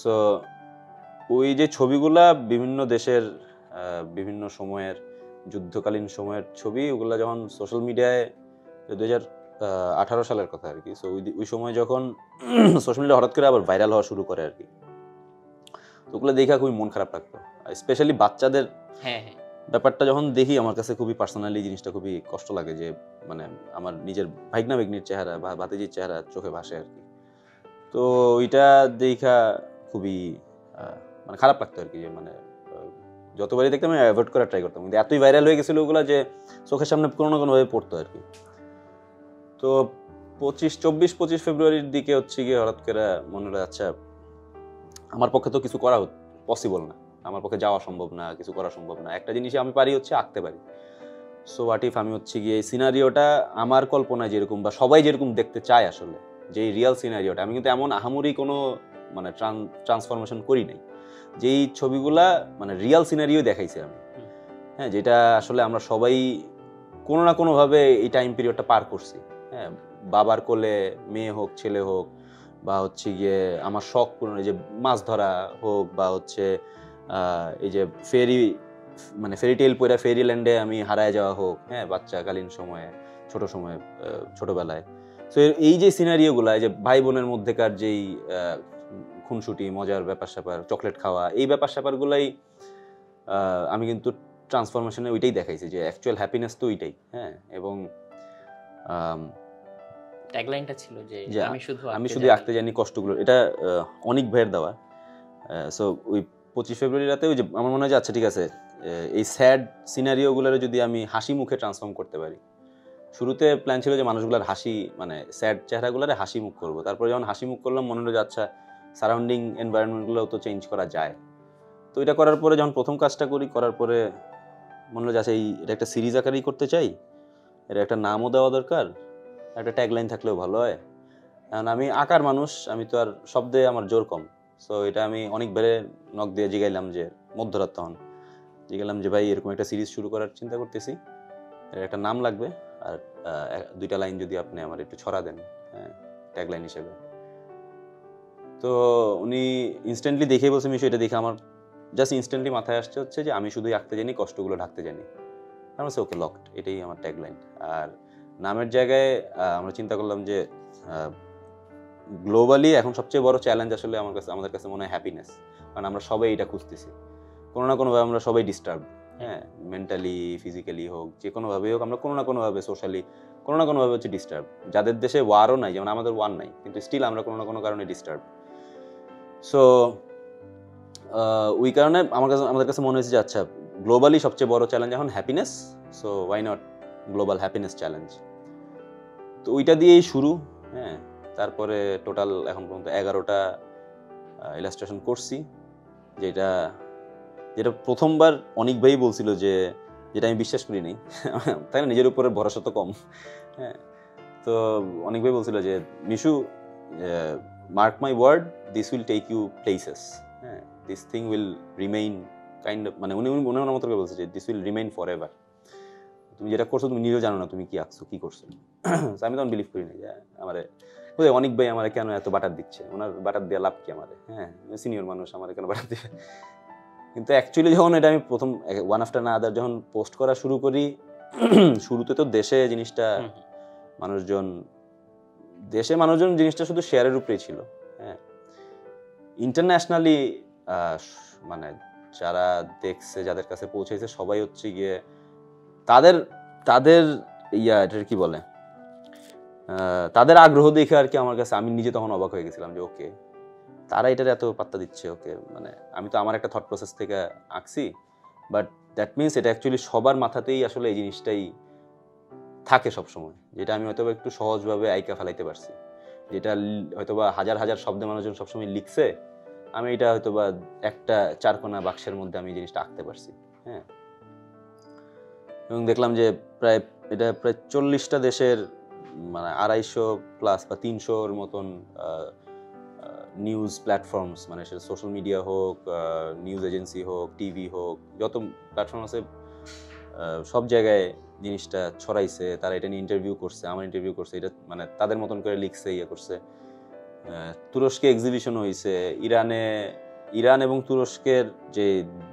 সো ওই যে ছবিগুলা বিভিন্ন দেশের বিভিন্ন সময়ের যুদ্ধকালীন সময়ের ছবি, ওগুলা যখন সোশ্যাল মিডিয়ায় 2018 সালের কথা আর কি, সো ওই সময় যখন সোশ্যাল মিডিয়া হঠাৎ করে আবার ভাইরাল হওয়া শুরু করে আর কি, তো ওগুলো দেখা খুবই মন খারাপ লাগতো। স্পেশালি বাচ্চাদের হ্যাঁ, হ্যাঁ। ব্যাপারটা যখন দেখি আমার কাছে খুবই পার্সোনালি জিনিসটা খুবই কষ্ট লাগে যে মানে আমার নিজের ভাইগনা ভাগ্নির চেহারা বা ভাতিজির চেহারা চোখে ভাসে আর কি। তো ওইটা দেখা খুবই মানে খারাপ লাগতো আর কি, যে মানে যতবারই দেখতাম আমি অ্যাভয়েড করার ট্রাই করতাম, কিন্তু এতই ভাইরাল হয়ে গেছিল ওগুলো যে চোখের সামনে কোনো না কোনোভাবে পড়তো আর কি। তো 24-25 ফেব্রুয়ারির দিকে হচ্ছে গিয়ে হঠাৎ করে মনে হলো আচ্ছা আমার পক্ষে তো কিছু করা পসিবল না, আমার পক্ষে যাওয়া সম্ভব না, কিছু করা সম্ভব না। একটা জিনিসই আমি পারি হচ্ছে আঁকতে পারি। সো হোয়াট ইফ আমি হচ্ছে গিয়ে এই সিনারিওটা আমার কল্পনায় যেরকম বা সবাই যেরকম দেখতে চায় আসলে, যে রিয়েল সিনারিওটা, আমি কিন্তু এমন আহামরি কোনো মানে ট্রান্সফরমেশন করি নাই, যেই ছবিগুলা মানে রিয়েল সিনারিও দেখাইছে আমি, হ্যাঁ, যেটা আসলে আমরা সবাই কোনো না কোনোভাবে এই টাইম পিরিয়ডটা পার করছি, হ্যাঁ। বাবার কোলে মেয়ে হোক ছেলে হোক, বা হচ্ছে গিয়ে আমার শখ পূরণ, এই যে মাছ ধরা হোক, বা হচ্ছে এই যে মানে ফেরি টেল পড়া ফেরিল্যান্ডে আমি হারায় যাওয়া হোক, হ্যাঁ, বাচ্চাকালীন সময়ে, ছোটবেলায়। তো এই যে সিনারিওগুলা, এই যে ভাই বোনের মধ্যেকার যেই খুনসুটি, মজার ব্যাপার স্যাপার, চকলেট খাওয়া, এই ব্যাপার স্যাপারগুলাই আমি কিন্তু ট্রান্সফরমেশনে ওইটাই দেখাইছি, যে অ্যাকচুয়াল হ্যাপিনেস তো ওইটাই, হ্যাঁ। এবং ট্যাগলাইনটা ছিল যে আমি শুধু আঁকতে জানি কষ্টগুলো, এটা অনিক ভাইয়ের দেওয়া। সো ওই 25 ফেব্রুয়ারি রাতে ওই যে আমার মনে হয় যে আচ্ছা ঠিক আছে, এই স্যাড সিনারিওগুলোর যদি আমি হাসি মুখে ট্রান্সফর্ম করতে পারি। শুরুতে প্ল্যান ছিল যে মানুষগুলোর হাসি মানে স্যাড চেহারাগুলোরে হাসি মুখ করবো, তারপরে যখন হাসি মুখ করলাম মনে হলো যে আচ্ছা সারাউন্ডিং এনভায়রনমেন্টগুলোও তো চেঞ্জ করা যায়। তো এটা করার পরে যখন প্রথম কাজটা করার পরে মনে হলো যে আচ্ছা এটা একটা সিরিজ আকারেই করতে চাই, এটা একটা নামও দেওয়া দরকার, একটা ট্যাগলাইন থাকলেও ভালো হয়। কারণ আমি আঁকার মানুষ, আমি তো আর শব্দে আমার জোর কম। সো এটা আমি অনেকবারে নক দিয়ে জিগাইলাম, যে মধ্যরাত তখন জিগাইলাম যে ভাই এরকম একটা সিরিজ শুরু করার চিন্তা করতেছি, এর একটা নাম লাগবে, আর 2টা লাইন যদি আপনি আমার একটু ছড়া দেন, হ্যাঁ, ট্যাগলাইন হিসেবে। তো উনি ইনস্ট্যান্টলি দেখেই বলছে, মিশু এটা দেখে আমার জাস্ট ইনস্ট্যান্টলি মাথায় আসছে হচ্ছে যে আমি শুধুই আঁকতে জানি, কষ্টগুলো ঢাকতে জানি। আমার ওকে লকড, এটাই আমার ট্যাগলাইন। আর নামের জায়গায় আমরা চিন্তা করলাম যে গ্লোবালি এখন সবচেয়ে বড় চ্যালেঞ্জ আসলে আমাদের কাছে মনে হয় হ্যাপিনেস। কারণ আমরা সবাই এটা খুঁজতেছি, কোনো না কোনোভাবে আমরা সবাই ডিস্টার্ব, হ্যাঁ, মেন্টালি ফিজিক্যালি হোক, যে কোনোভাবেই হোক, আমরা কোনো না কোনোভাবে সোশ্যালি কোনো না কোনোভাবে হচ্ছে ডিস্টার্ব। যাদের দেশে ওয়ারও নাই, যেমন আমাদের ওয়ার নাই, কিন্তু স্টিল আমরা কোনো না কোনো কারণে ডিস্টার্ব। সো ওই কারণে আমাদের কাছে মনে হয়েছে যে আচ্ছা গ্লোবালি সবচেয়ে বড় চ্যালেঞ্জ এখন happiness, so why not global happiness challenge. তো ওইটা দিয়েই শুরু, হ্যাঁ। তারপরে টোটাল এখন পর্যন্ত 11টা ইলাস্ট্রেশন করছি, যেটা প্রথমবার অনেক ভাই বলছিল যে যেটা আমি বিশ্বাস করি নাই, তাই না, নিজের উপরে ভরসা তো কম, হ্যাঁ। তো অনেক ভাই বলছিল যে Mishu, mark my word, this will take you places, হ্যাঁ, this thing will remain kind of, মানে উনি ওনার মতো করে বলছে যে this will remain for ever. তুমি যেটা করছো তুমি নিজেও জানো না তুমি কি আঁকছো, কি করছো। আমি তখন বিলিভ করি না যে আমারে অনেক ভাই আমার কেন এত বাটার দিচ্ছে, ওনার বাটার দেওয়া লাভ কি আমারে, হ্যাঁ, সিনিয়র মানুষ, আমার কেন বাটার দিবে। কিন্তু অ্যাকচুয়ালি যখন এটা আমি প্রথম ওয়ান আফটার না আদার যখন পোস্ট করা শুরু করি, শুরুতে তো দেশে মানুষজন জিনিসটা শুধু শেয়ারের উপরেই ছিল, হ্যাঁ। ইন্টারন্যাশনালি মানে যারা দেখছে, যাদের কাছে পৌঁছেছে সবাই হচ্ছে গিয়ে তাদের তাদের এটার কি বলে, তাদের আগ্রহ দেখে আর কি আমার কাছে, আমি নিজে তখন অবাক হয়ে গেছিলাম যে ওকে, তারা এটার এত পাত্তা দিচ্ছে। ওকে, মানে আমি তো আমার একটা থট প্রসেস থেকে আঁকছি, বাট দ্যাট মিনস এটা অ্যাকচুয়ালি সবার মাথাতেই আসলে এই জিনিসটাই থাকে সবসময়, যেটা আমি হয়তো একটু সহজভাবে আইকা ফেলাইতে পারছি, যেটা হয়তোবা হাজার হাজার শব্দে মানুষজন সবসময় লিখছে, আমি এটা হয়তোবা একটা চারকোনা বাক্সের মধ্যে আমি এই জিনিসটা আঁকতে পারছি। হ্যাঁ, এবং দেখলাম যে এটা প্রায় 40টা দেশের মানে 250+ বা 300-র মতন নিউজ প্ল্যাটফর্মস, মানে সেটা সোশ্যাল মিডিয়া হোক, নিউজ এজেন্সি হোক, টিভি হোক, যত প্ল্যাটফর্ম আছে সব জায়গায় জিনিসটা ছড়াইছে। তারা এটা নিয়ে ইন্টারভিউ করছে, আমার ইন্টারভিউ করছে, এটা মানে তাদের মতন করে লিখছে, করছে। তুরস্কে এক্সিবিশন হয়েছে, ইরান এবং তুরস্কের যে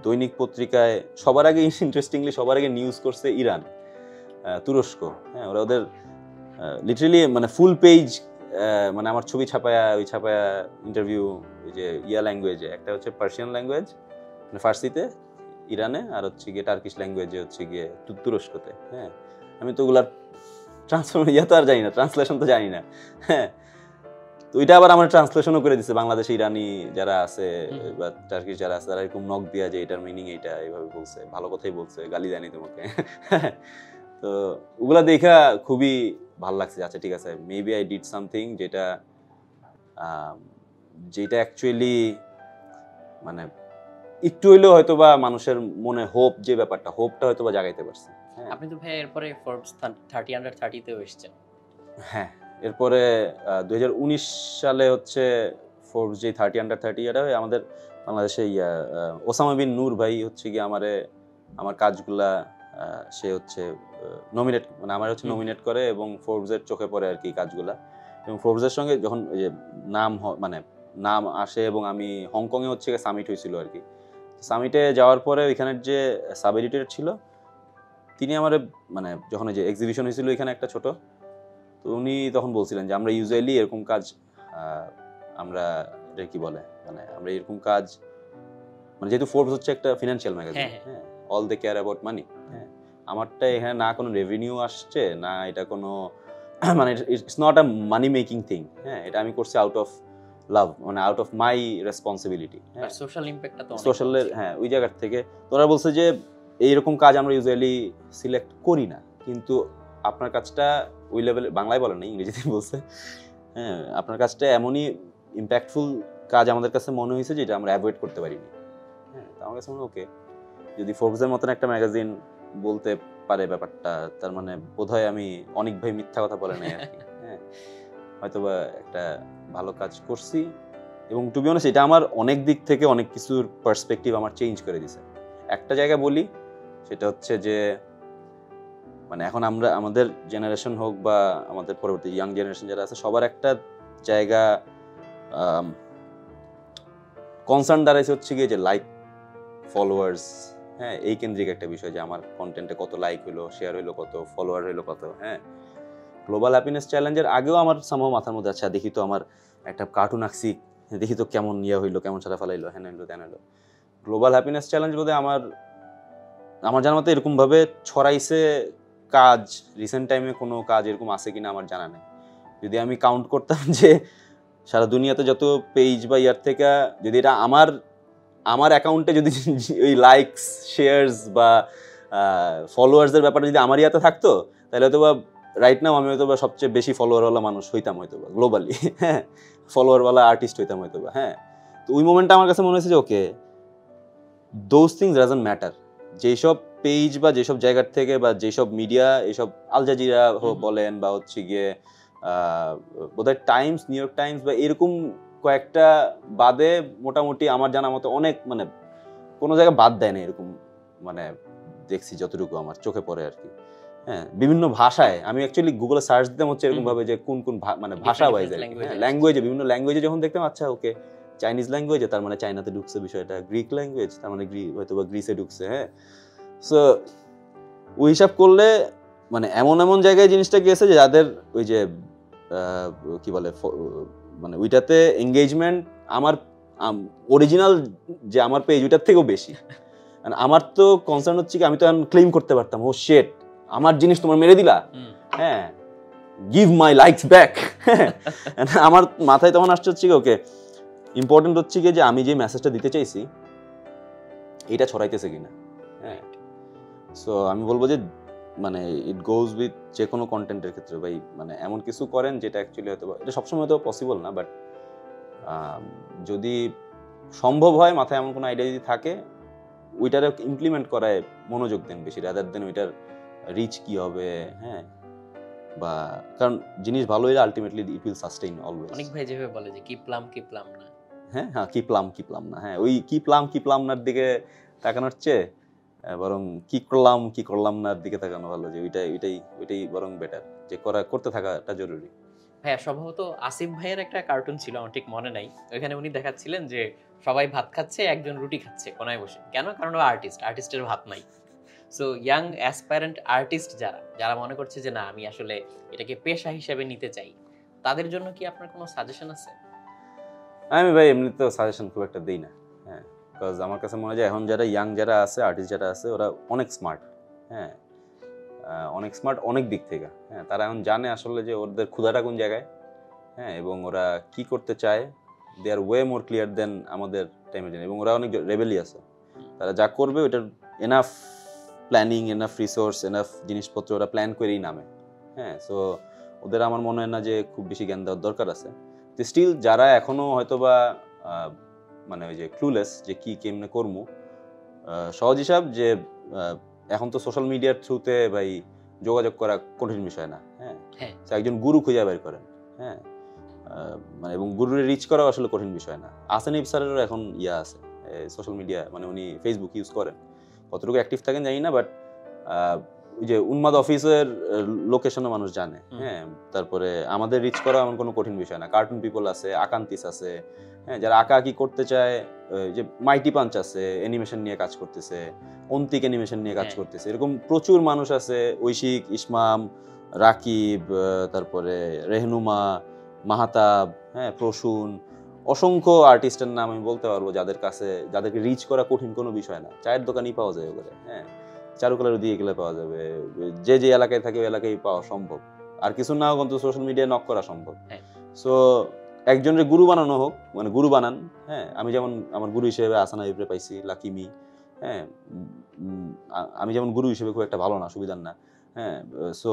দৈনিক পত্রিকায় সবার আগে, ইন্টারেস্টিংলি সবার আগে নিউজ করছে ইরান, তুরস্ক। হ্যাঁ, ওদের লিটারেলি মানে ফুল পেজ, মানে আমার ছবি ছাপায়া ইন্টারভিউ, যে ল্যাঙ্গুয়েজে, একটা হচ্ছে পার্সিয়ান ল্যাঙ্গুয়েজ মানে ফার্সিতে ইরানে, আর হচ্ছে গিয়ে টার্কিশ ল্যাঙ্গুয়েজে হচ্ছে গিয়ে তুরস্কতে। হ্যাঁ, আমি তো ওগুলার তো আর জানি না, ট্রান্সলেশন তো জানি না। হ্যাঁ, তো ওইটা আবার আমার ট্রান্সলেশনও করে দিচ্ছে বাংলাদেশে ইরানি যারা আছে বা টার্কিশ যারা আছে, তারা এরকম নক দিয়া যে এটার মিনিং এইটা, এইভাবে বলছে, ভালো কথাই বলছে, গালি দেয়নি তোমাকে। তো ওগুলা দেখা খুবই ভালো লাগছে। আচ্ছা ঠিক আছে, মেবি আই ডিড সামথিং যেটা অ্যাকচুয়ালি মানে একটু হইলেও হয়তো বা মানুষের মনে হোপ, যে ব্যাপারটা, হোপটা হয়তো বা জাগাইতে পারছে। আপনি তো ভাই এরপরে ফোর্বস 30 আন্ডার 30-তেও এসেছেন। হ্যাঁ, এরপরে 2019 সালে হচ্ছে ফোর্বস যে 30 আন্ডার 30, এটা আমাদের বাংলাদেশে ওসামা বিন নূর ভাই হচ্ছে কি আমার কাজগুলা সে হচ্ছে নমিনেট, মানে আমার হচ্ছে নমিনেট করে এবং ফোর্বসের চোখে পড়ে আর কি কাজগুলা। এবং ফোর্বসের সঙ্গে যখন মানে নাম আসে, এবং আমি হংকংয়ে হচ্ছে সামিট হয়েছিল আর কি, সামিটে যাওয়ার পরে ওইখানের যে সাব এডিটর ছিল, তিনি আমার মানে যখন যে এক্সিবিশন হয়েছিল এখানে একটা ছোট, তো উনি তখন বলছিলেন যে আমরা ইউজুয়ালি এরকম কাজ, আমরা এটা কি বলে, মানে আমরা এরকম কাজ, মানে যেহেতু ফোর্বস হচ্ছে একটা ফিনান্সিয়াল ম্যাগাজিন, হ্যাঁ, all they care about money. হ্যাঁ, আমারটা এখানে না কোনো রেভিনিউ আসছে, না এটা কোনো মানে it's not a money making thing. হ্যাঁ, এটা আমি করছি আউট অফ লাভ, মানে আউট অফ মাই রেসপন্সিবিলিটি। হ্যাঁ, সোশ্যাল ইমপ্যাক্টটা তো সোশ্যালের, হ্যাঁ, ওই জায়গার থেকে তোরা বলছে যে এইরকম কাজ আমরা ইউজুয়ালি সিলেক্ট করি না, কিন্তু আপনার কাজটা ওই লেভেলে, বাংলায় বলে না, ইংরেজিতে বলছে। হ্যাঁ, আপনার কাজটা এমনই ইম্প্যাক্টফুল কাজ আমাদের কাছে মনে হয়েছে যেটা আমরা অ্যাভয়েড করতে পারিনি। হ্যাঁ, তো আমার কাছে মনে ওকে, যদি ফোর্বসের মতন একটা ম্যাগাজিন বলতে পারে ব্যাপারটা, তার মানে বোধহয় আমি অনেক ভাই মিথ্যা কথা বলে নাই আর কি। হ্যাঁ, হয়তোবা একটা ভালো কাজ করছি, এবং টু বি অনেস্ট এটা আমার অনেক দিক থেকে অনেক কিছুর পার্সপেক্টিভ আমার চেঞ্জ করে দিছে। একটা জায়গা বলি, সেটা হচ্ছে যে মানে এখন আমরা, আমাদের জেনারেশন হোক বা আমাদের পরবর্তী ইয়াং জেনারেশন যারা আছে, সবার একটা জায়গা কনসার্ন দাঁড়াইছে হচ্ছে গিয়ে যে লাইক, ফলোয়ার্স। হ্যাঁ, এই কেন্দ্রিক একটা বিষয়, যে আমার কন্টেন্টে কত লাইক হইলো, শেয়ার হইলো কত, ফলোয়ার হইলো কত। হ্যাঁ, গ্লোবাল হ্যাপিনেস চ্যালেঞ্জের আগেও আমার সামহ মাথার মধ্যে আচ্ছা দেখি তো আমার একটা কার্টুন আঁকছি, দেখি তো কেমন হইলো, কেমন সারা ফেলাইলো, হ্যাঁ হইলো, তেন হইলো। গ্লোবাল হ্যাপিনেস চ্যালেঞ্জ বোধহয় আমার জানার মতে এরকম ভাবে ছড়াইছে কাজ, রিসেন্ট টাইমে কোনো কাজ এরকম আছে কিনা আমার জানা নেই। যদি আমি কাউন্ট করতাম যে সারা দুনিয়াতে যত পেজ বা ইয়ার থেকে, যদি এটা আমার অ্যাকাউন্টে যদি ওই লাইকস, শেয়ারস বা ফলোয়ার্সদের ব্যাপারটা যদি আমার ইয়াতে থাকতো, তাহলে হয়তো বা রাইট নাও আমি হয়তো বা সবচেয়ে বেশি ফলোয়ারওয়ালা মানুষ হইতাম হয়তো বা গ্লোবালি। হ্যাঁ, ফলোয়ারওয়ালা আর্টিস্ট হইতাম হয়তো বা। হ্যাঁ, তো ওই মোমেন্টটা আমার কাছে মনে হয়েছে যে ওকে, দোজ থিংস ডাজন্ট ম্যাটার। যেসব পেজ বা যেসব জায়গার থেকে বা যেসব মিডিয়া, এইসব আল জাজিরা বলেন বা হচ্ছে গিয়ে বোধহয় টাইমস, নিউ ইয়র্ক টাইমস বা এরকম কয়েকটা বাদে মোটামুটি আমার জানা মতো অনেক, মানে কোনো জায়গায় বাদ দেয় না এরকম, মানে দেখছি যতটুকু আমার চোখে পড়ে আর কি। হ্যাঁ, বিভিন্ন ভাষায়, আমি অ্যাকচুয়ালি গুগলে সার্চ দিতাম হচ্ছে এরকম ভাবে যে কোন কোন মানে ভাষা ওয়াইজ, ল্যাঙ্গুয়েজে, বিভিন্ন ল্যাঙ্গুয়েজে যখন দেখতাম, আচ্ছা ওকে চাইনিজ ল্যাঙ্গুয়েজে, তার মানে চায়নাতে ঢুকছে বিষয়টা, গ্রিক ল্যাঙ্গুয়েজ তার মানে হয়তো বা গ্রিসে ঢুকছে। হ্যাঁ, সো ওই হিসাব করলে মানে এমন এমন জায়গায় জিনিসটা গিয়েছে যে যাদের ওই যে কি বলে, মানে ওইটাতে এঙ্গেজমেন্ট আমার অরিজিনাল যে আমার পেজ ওইটার থেকেও বেশি। আমার তো কনসার্ন হচ্ছে কি আমি তো ক্লেম করতে পারতাম ও শেট আমার জিনিস তোমার মেরে দিলা, হ্যাঁ গিভ মাই লাইকস ব্যাক। আমার মাথায় তখন আসছে হচ্ছে কি ওকে ইম্পর্টেন্ট হচ্ছে কি যে আমি যে মেসেজটা দিতে চাইছি এটা ছড়াইতেছে কিনা। হ্যাঁ, সো আমি বলবো যে মানে ইট গোজ উইথ যে কোনো কন্টেন্টের ক্ষেত্রে ভাই, মানে এমন কিছু করেন যেটা অ্যাকচুয়ালি হয়তো এটা সবসময় হয়তো পসিবল না, বাট যদি সম্ভব হয় মাথায় এমন কোনো আইডিয়া যদি থাকে ওইটারে ইমপ্লিমেন্ট করায় মনোযোগ দেন বেশি, রাদার দেন ওইটার রিচ কি হবে। হ্যাঁ, বা কারণ জিনিস ভালো হলে ultimately it will sustain always. অনেক ভাই যেভাবে বলে যে কি প্লাম না, হ্যাঁ হ্যাঁ কি প্লাম না, হ্যাঁ ওই কি প্লাম নার দিকে তাকানোর চেয়ে বরং কি করলাম নার দিকে তাকানো ভালো, যে ওইটাই বরং বেটার, যে করতে থাকাটা জরুরি। ভাইয়া সম্ভবত আসিফ ভাইয়ের একটা কার্টুন ছিল, আমার ঠিক মনে নাই, ওইখানে উনি দেখাচ্ছিলেন যে সবাই ভাত খাচ্ছে, একজন রুটি খাচ্ছে কোনায় বসে। কেন? কারণ ও আর্টিস্টের ভাত নাই। সো ইয়াং অ্যাসপারেন্ট আর্টিস্ট যারা মনে করছে যে না আমি আসলে এটাকে পেশা হিসেবে নিতে চাই, তাদের জন্য কি আপনার কোনো সাজেশন আছে? আমি ভাই এমনিতেও সাজেশন খুব একটা দিই না। হ্যাঁ, বিকজ আমার কাছে মনে হয় এখন যারা ইয়াং যারা আছে আর্টিস্ট যারা আছে ওরা অনেক স্মার্ট। হ্যাঁ, অনেক স্মার্ট অনেক দিক থেকে। হ্যাঁ, তারা এখন জানে আসলে যে ওদের ক্ষুধাটা কোন জায়গায়। হ্যাঁ, এবং ওরা কি করতে চায়, দে আর ওয়ে মোর ক্লিয়ার দেন আমাদের টাইমে জানে, এবং ওরা অনেক রেবেলিয়াস। তারা যা করবে ওইটার enough planning, enough resource, enough জিনিসপত্র ওরা প্ল্যান করেই নামে। হ্যাঁ, সো ওদের আমার মনে হয় না যে খুব বেশি জ্ঞান দেওয়ার দরকার আছে। তো স্টিল যারা এখনো হয়তোবা মানে ওই যে ক্লুলেস যে কি কেমনে করবো, সহজ হিসাব যে এখন তো সোশ্যাল মিডিয়ার থ্রুতে ভাই যোগাযোগ করা কঠিন বিষয় না। হ্যাঁ, একজন গুরু খুঁজে বের করেন। হ্যাঁ, মানে এবং গুরুরে রিচ করাও আসলে কঠিন বিষয় না। আসেনিফ স্যারেরও এখন ইয়া আছে সোশ্যাল মিডিয়া, মানে উনি ফেসবুক ইউজ করেন, কতটুকু অ্যাক্টিভ থাকেন জানি না, বাট ওই যে উন্মাদ অফিসের লোকেশনও মানুষ জানে। হ্যাঁ, তারপরে আমাদের রিচ করা এমন কোনো কঠিন বিষয় না। কার্টুন পিপল আছে, আকান্তিস আছে, হ্যাঁ যারা আঁকাআঁকি করতে চায়, যে মাইটি পাঞ্চ আছে অ্যানিমেশন নিয়ে কাজ করতেছে, অন্তিক অ্যানিমেশন নিয়ে কাজ করতেছে, এরকম প্রচুর মানুষ আছে। ঐশিক, ইসমাম, রাকিব, তারপরে রেহনুমা, মাহাতাব, হ্যাঁ প্রসূন, অসংখ্য আর্টিস্টের নাম আমি বলতে পারবো যাদেরকে রিচ করা কঠিন কোনো বিষয় না। চায়ের দোকানই পাওয়া যায় ওগুলো। হ্যাঁ, চারুকলার দিয়ে গেলে পাওয়া যাবে, যে এলাকায় থাকে ওই এলাকায় পাওয়া সম্ভব, আর কিছু না হোক অন্তত সোশ্যাল মিডিয়ায় নক করা সম্ভব। সো একজনের গুরু বানানো হোক, মানে গুরু বানান। হ্যাঁ, আমি যেমন আমার গুরু হিসেবে আসানা ইবরে পাইছি, লাকিমি। হ্যাঁ, আমি যেমন গুরু হিসেবে খুব একটা ভালো না, সুবিধার না। হ্যাঁ, সো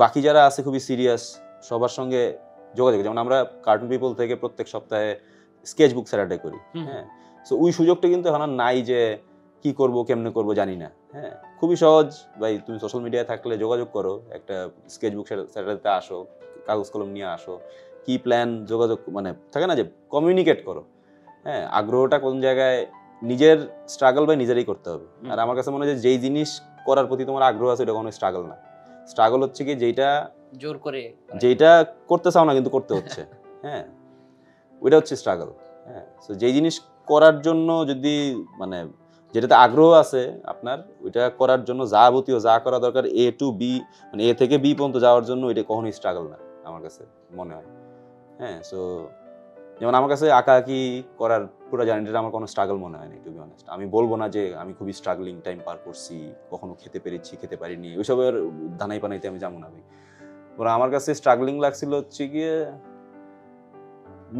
বাকি যারা আছে খুবই সিরিয়াস, সবার সঙ্গে যোগাযোগ, যেমন আমরা কার্টুন পিপল থেকে প্রত্যেক সপ্তাহে স্কেচ বুক স্যাটারডে করি। হ্যাঁ, সো ওই সুযোগটা কিন্তু এখন নাই যে কি করব কেমনে করব জানি না। হ্যাঁ, খুবই সহজ ভাই, তুমি সোশ্যাল মিডিয়ায় থাকলে যোগাযোগ করো, একটা স্কেচ বুক স্যাটারডেতে আসো, কাগজ কলম নিয়ে আসো, কি প্ল্যান, যোগাযোগ মানে থাকে না যে কমিউনিকেট করো। হ্যাঁ, আগ্রহটা কোন জায়গায়, নিজের স্ট্রাগল ভাই নিজেরই করতে হবে। আর আমার কাছে মনে হয় যে যেই জিনিস করার প্রতি তোমার আগ্রহ আছে এটা কোনো স্ট্রাগল না। স্ট্রাগল হচ্ছে কি যেটা করতে চাও না কিন্তু করতে হচ্ছে। হ্যাঁ, ওইটা হচ্ছে স্ট্রাগল। হ্যাঁ, সো যেই জিনিস করার জন্য যদি মানে যেটাতে আগ্রহ আছে আপনার, ওইটা করার জন্য যাবতীয় যা করা দরকার এ টু বি, মানে এ থেকে বি পর্যন্ত যাওয়ার জন্য এটা কখনোই স্ট্রাগল না আমার কাছে মনে হয়। হ্যাঁ, সো যেমন আমার কাছে আঁকাআঁকি করার পুরো জার্নিটা আমার কোনো স্ট্রাগল মনে হয়নি, টু বি অনেস্ট। আমি বলবো না যে আমি খুবই স্ট্রাগলিং টাইম পার করছি, কখনো খেতে পেরেছি খেতে পারিনি, ওইসবের ধানাই পানাইতে আমি যাবো না ভাই। ওরা আমার কাছে স্ট্রাগলিং লাগছিল হচ্ছে গিয়ে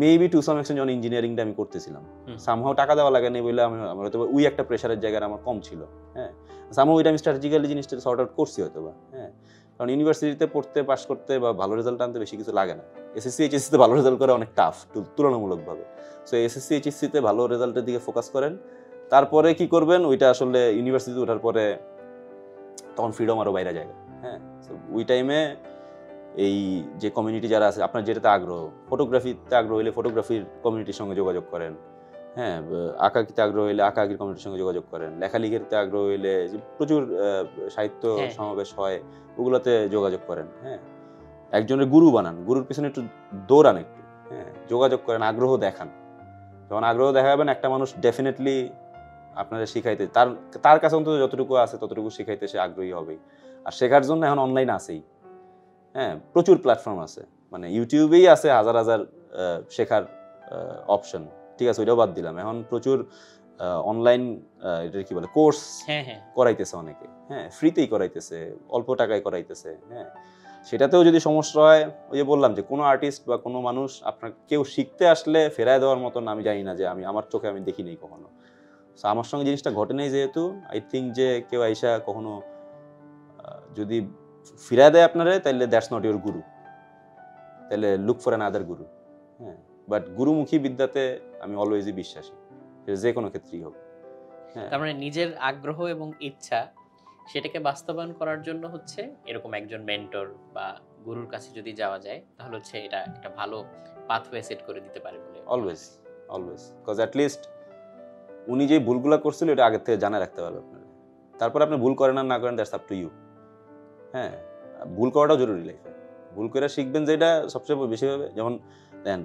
মেবি টু সাম এক্সটেন্ট যখন ইঞ্জিনিয়ারিংটা আমি করতেছিলাম, সামহাও টাকা দেওয়া লাগেনি বলে আমার হয়তো ওই একটা প্রেশারের জায়গায় আমার কম ছিল। হ্যাঁ, সামহাও ওইটা আমি স্ট্র্যাটেজিক্যালি জিনিসটা সর্ট আউট করছি হয়তো বা। হ্যাঁ, কারণ ইউনিভার্সিটিতে পড়তে, পাস করতে বা ভালো রেজাল্ট আনতে বেশি কিছু লাগে না। এসএসসি এইচএসসিতে ভালো রেজাল্ট করা অনেক টাফ তুলনামূলকভাবে। সো এসএসসি এইচএসসিতে ভালো রেজাল্টের দিকে ফোকাস করেন, তারপরে কি করবেন ওইটা আসলে ইউনিভার্সিটিতে ওঠার পরে তখন ফ্রিডম আরও বাইরে যায়। হ্যাঁ, সো ওই টাইমে এই যে কমিউনিটি যারা আছে, আপনার যেটাতে আগ্রহ, ফটোগ্রাফিতে আগ্রহ হলে ফটোগ্রাফির কমিউনিটির সঙ্গে যোগাযোগ করেন। হ্যাঁ, আঁকাকিতে আগ্রহ হলে আঁকাআঁকির কমিউনিটির সঙ্গে যোগাযোগ করেন। লেখালেখিতে আগ্রহ হলে প্রচুর সাহিত্য সমাবেশ হয়, ওগুলোতে যোগাযোগ করেন। হ্যাঁ, একজনের গুরু বানান, গুরুর পিছনে একটু দৌড়ান, একটু হ্যাঁ যোগাযোগ করেন, আগ্রহ দেখান। যখন আগ্রহ দেখাবেন একটা মানুষ ডেফিনেটলি আপনারা শিখাইতে, তার কাছে অন্তত যতটুকু আছে ততটুকু শিখাইতে সে আগ্রহী হবেই। আর শেখার জন্য এখন অনলাইন আছেই। হ্যাঁ, প্রচুর প্ল্যাটফর্ম আছে, মানে ইউটিউবেই আছে হাজার হাজার শেখার অপশন। ঠিক আছে, ওইটাও বাদ দিলাম। এখন প্রচুর অনলাইন এটা কি বলে কোর্স হ্যাঁ হ্যাঁ করাইতেছে অনেকে, হ্যাঁ, ফ্রিতেই করাইতেছে, অল্প টাকায় করাইতেছে, হ্যাঁ। সেটাতেও যদি সমস্যা হয়, ওই যে বললাম যে কোনো আর্টিস্ট বা কোনো মানুষ আপনার কেউ শিখতে আসলে ফেরায় দেওয়ার মতন আমি জানি না, যে আমি আমার চোখে আমি দেখি নেই কখনো। সো আমার সঙ্গে জিনিসটা ঘটে নেই যেহেতু, আই থিঙ্ক যে কেউ আইসা কখনো যদি ফিরায় দেয় আপনারে, তাহলে দ্যাটস নট ইউর গুরু, তাহলে লুক ফর অ্যান আদার গুরু, হ্যাঁ। বাট গুরুমুখী বিদ্যাতে আমি অলওয়েজই বিশ্বাসী, যে কোনো ক্ষেত্রেই হোক, হ্যাঁ। তার মানে নিজের আগ্রহ এবং ইচ্ছা সেটাকে বাস্তবায়ন করার জন্য হচ্ছে এরকম একজন মেন্টর বা গুরুর কাছে যদি যাওয়া যায়, তাহলে হচ্ছে এটা একটা ভালো পাথওয়ে সেট করে দিতে পারে বলে always always, because at least উনি যে ভুলগুলো করছিল এটা আগের থেকে জানা রাখতে পারবে আপনার। তারপর আপনি ভুল করেন আর না করেন, দ্যাটস আপ টু ইউ, হ্যাঁ। ভুল করাটাও জরুরি লাইফে, ভুল করে শিখবেন, যে এটা সবচেয়ে বেশি হবে। যেমন দেন,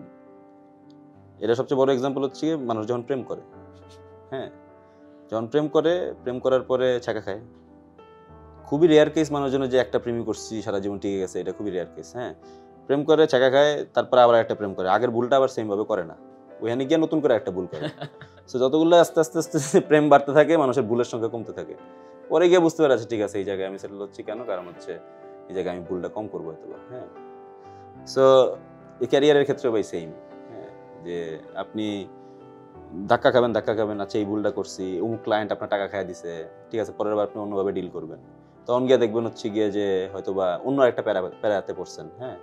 এটা সবচেয়ে বড় এক্সাম্পল হচ্ছে মানুষ যখন প্রেম করে, হ্যাঁ, যখন প্রেম করার পরে ছাকা খায়, খুবই রেয়ার কেস মানুষজনের যে একটা প্রেমই করছি সারা জীবন টিকে গেছে, এটা খুবই রেয়ার কেস, হ্যাঁ। প্রেম করে ছাকা খায়, তারপরে আবার একটা প্রেম করে, আগের ভুলটা আবার সেম ভাবে করে না, ওইখানে গিয়ে নতুন করে একটা ভুল করে। সো যতগুলো আস্তে আস্তে আস্তে প্রেম বাড়তে থাকে, মানুষের ভুলের সংখ্যা কমতে থাকে, পরে গিয়ে বুঝতে পারে ঠিক আছে এই জায়গায় আমি সেটেল হচ্ছি কেন, কারণ হচ্ছে এই জায়গায় আমি ভুলটা কম করবো হয়তো, হ্যাঁ। সো এই ক্যারিয়ারের ক্ষেত্রে ভাই সেম, হ্যাঁ, যে আপনি ধাক্কা খাবেন, আচ্ছা এই ভুলটা করছি, অমুক ক্লায়েন্ট আপনার টাকা খাইয়া দিছে, ঠিক আছে, পরের বার আপনি অন্যভাবে ডিল করবেন, তখন গিয়ে দেখবেন হচ্ছে গিয়ে যে হয়তো বা অন্য একটা প্যারাতে পড়ছেন, হ্যাঁ।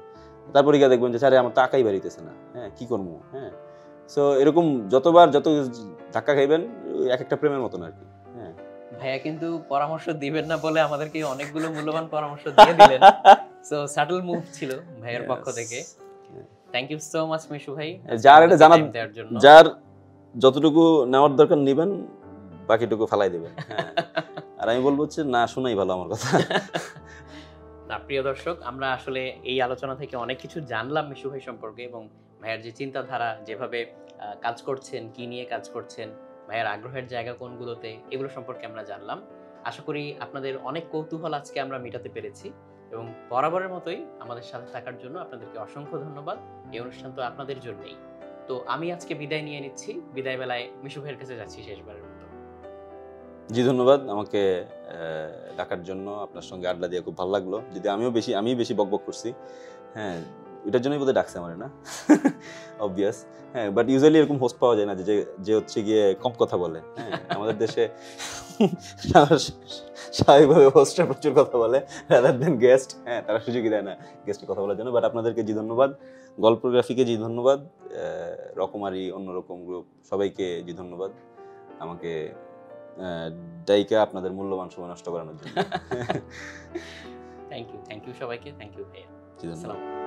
তারপরে গিয়ে দেখবেন যে আরে আমার টাকাই বেরিতেছে না, হ্যাঁ, কি করবো, হ্যাঁ। সো এরকম যত ধাক্কা খাইবেন, এক একটা প্রেমের মতন আর কি, হ্যাঁ। ভাইয়া কিন্তু পরামর্শ দিবেন না বলে আমাদেরকে অনেকগুলো মূল্যবান পরামর্শ দিয়ে দিলেন। সো সাটল মুভ ছিল ভাইয়ের পক্ষ থেকে। Thank you so much Mishu ভাই, যার এটা জানা, দেওয়ার জন্য। যার যতটুকু নেওয়ার দরকার নিবেন, বাকিটুকু ফালাই দেবেন, হ্যাঁ। আর আমি বলবো হচ্ছে না শোনাই ভালো আমার কথা। না প্রিয় দর্শক, আমরা আসলে এই আলোচনা থেকে অনেক কিছু জানলাম মিশু ভাই সম্পর্কে, এবং ভাইয়ের যে চিন্তাধারা, যেভাবে কাজ করছেন, কি নিয়ে কাজ করছেন, ভাইয়ের আগ্রহের জায়গা কোনগুলোতে, এগুলো সম্পর্কে আমরা জানলাম। আশা করি আপনাদের অনেক কৌতূহল আজকে আমরা মেটাতে পেরেছি, এবং বরাবরের মতোই আমাদের সাথে থাকার জন্য আপনাদেরকে অসংখ্য ধন্যবাদ। এই অনুষ্ঠান তো আপনাদের জন্যই। তো আমি আজকে বিদায় নিয়ে নিচ্ছি, বিদায় বেলায় মিশু ভাইয়ের কাছে যাচ্ছি শেষবারের মতো। জি ধন্যবাদ আমাকে ডাকার জন্য, আপনার সঙ্গে আড্ডা দিয়ে খুব ভালো লাগলো। যদি আমি বেশি বকবক করছি, হ্যাঁ, এটার জন্যই বোধহয় ডাকছে আমার না, অবভিয়াস, হ্যাঁ। বাট ইউজুয়ালি এরকম হোস্ট পাওয়া যায় না যে হচ্ছে গিয়ে কম কথা বলে, হ্যাঁ। আমাদের দেশে স্বাভাবিকভাবে হোস্টরা প্রচুর কথা বলে রাদার দেন গেস্ট, হ্যাঁ, তারা সুযোগই দেয় না গেস্টে কথা বলার জন্য। বাট আপনাদেরকে জি ধন্যবাদ, গল্পগ্রাফিকে জি ধন্যবাদ, রকমারি অন্যরকম গ্রুপ সবাইকে জি ধন্যবাদ আমাকে ডাইকা আপনাদের মূল্যবান সময় নষ্ট করানোর জন্য। থ্যাংক ইউ সবাইকে, থ্যাংক ইউ ভাইয়া। জি ধন্যবাদ। আসসালামু আলাইকুম।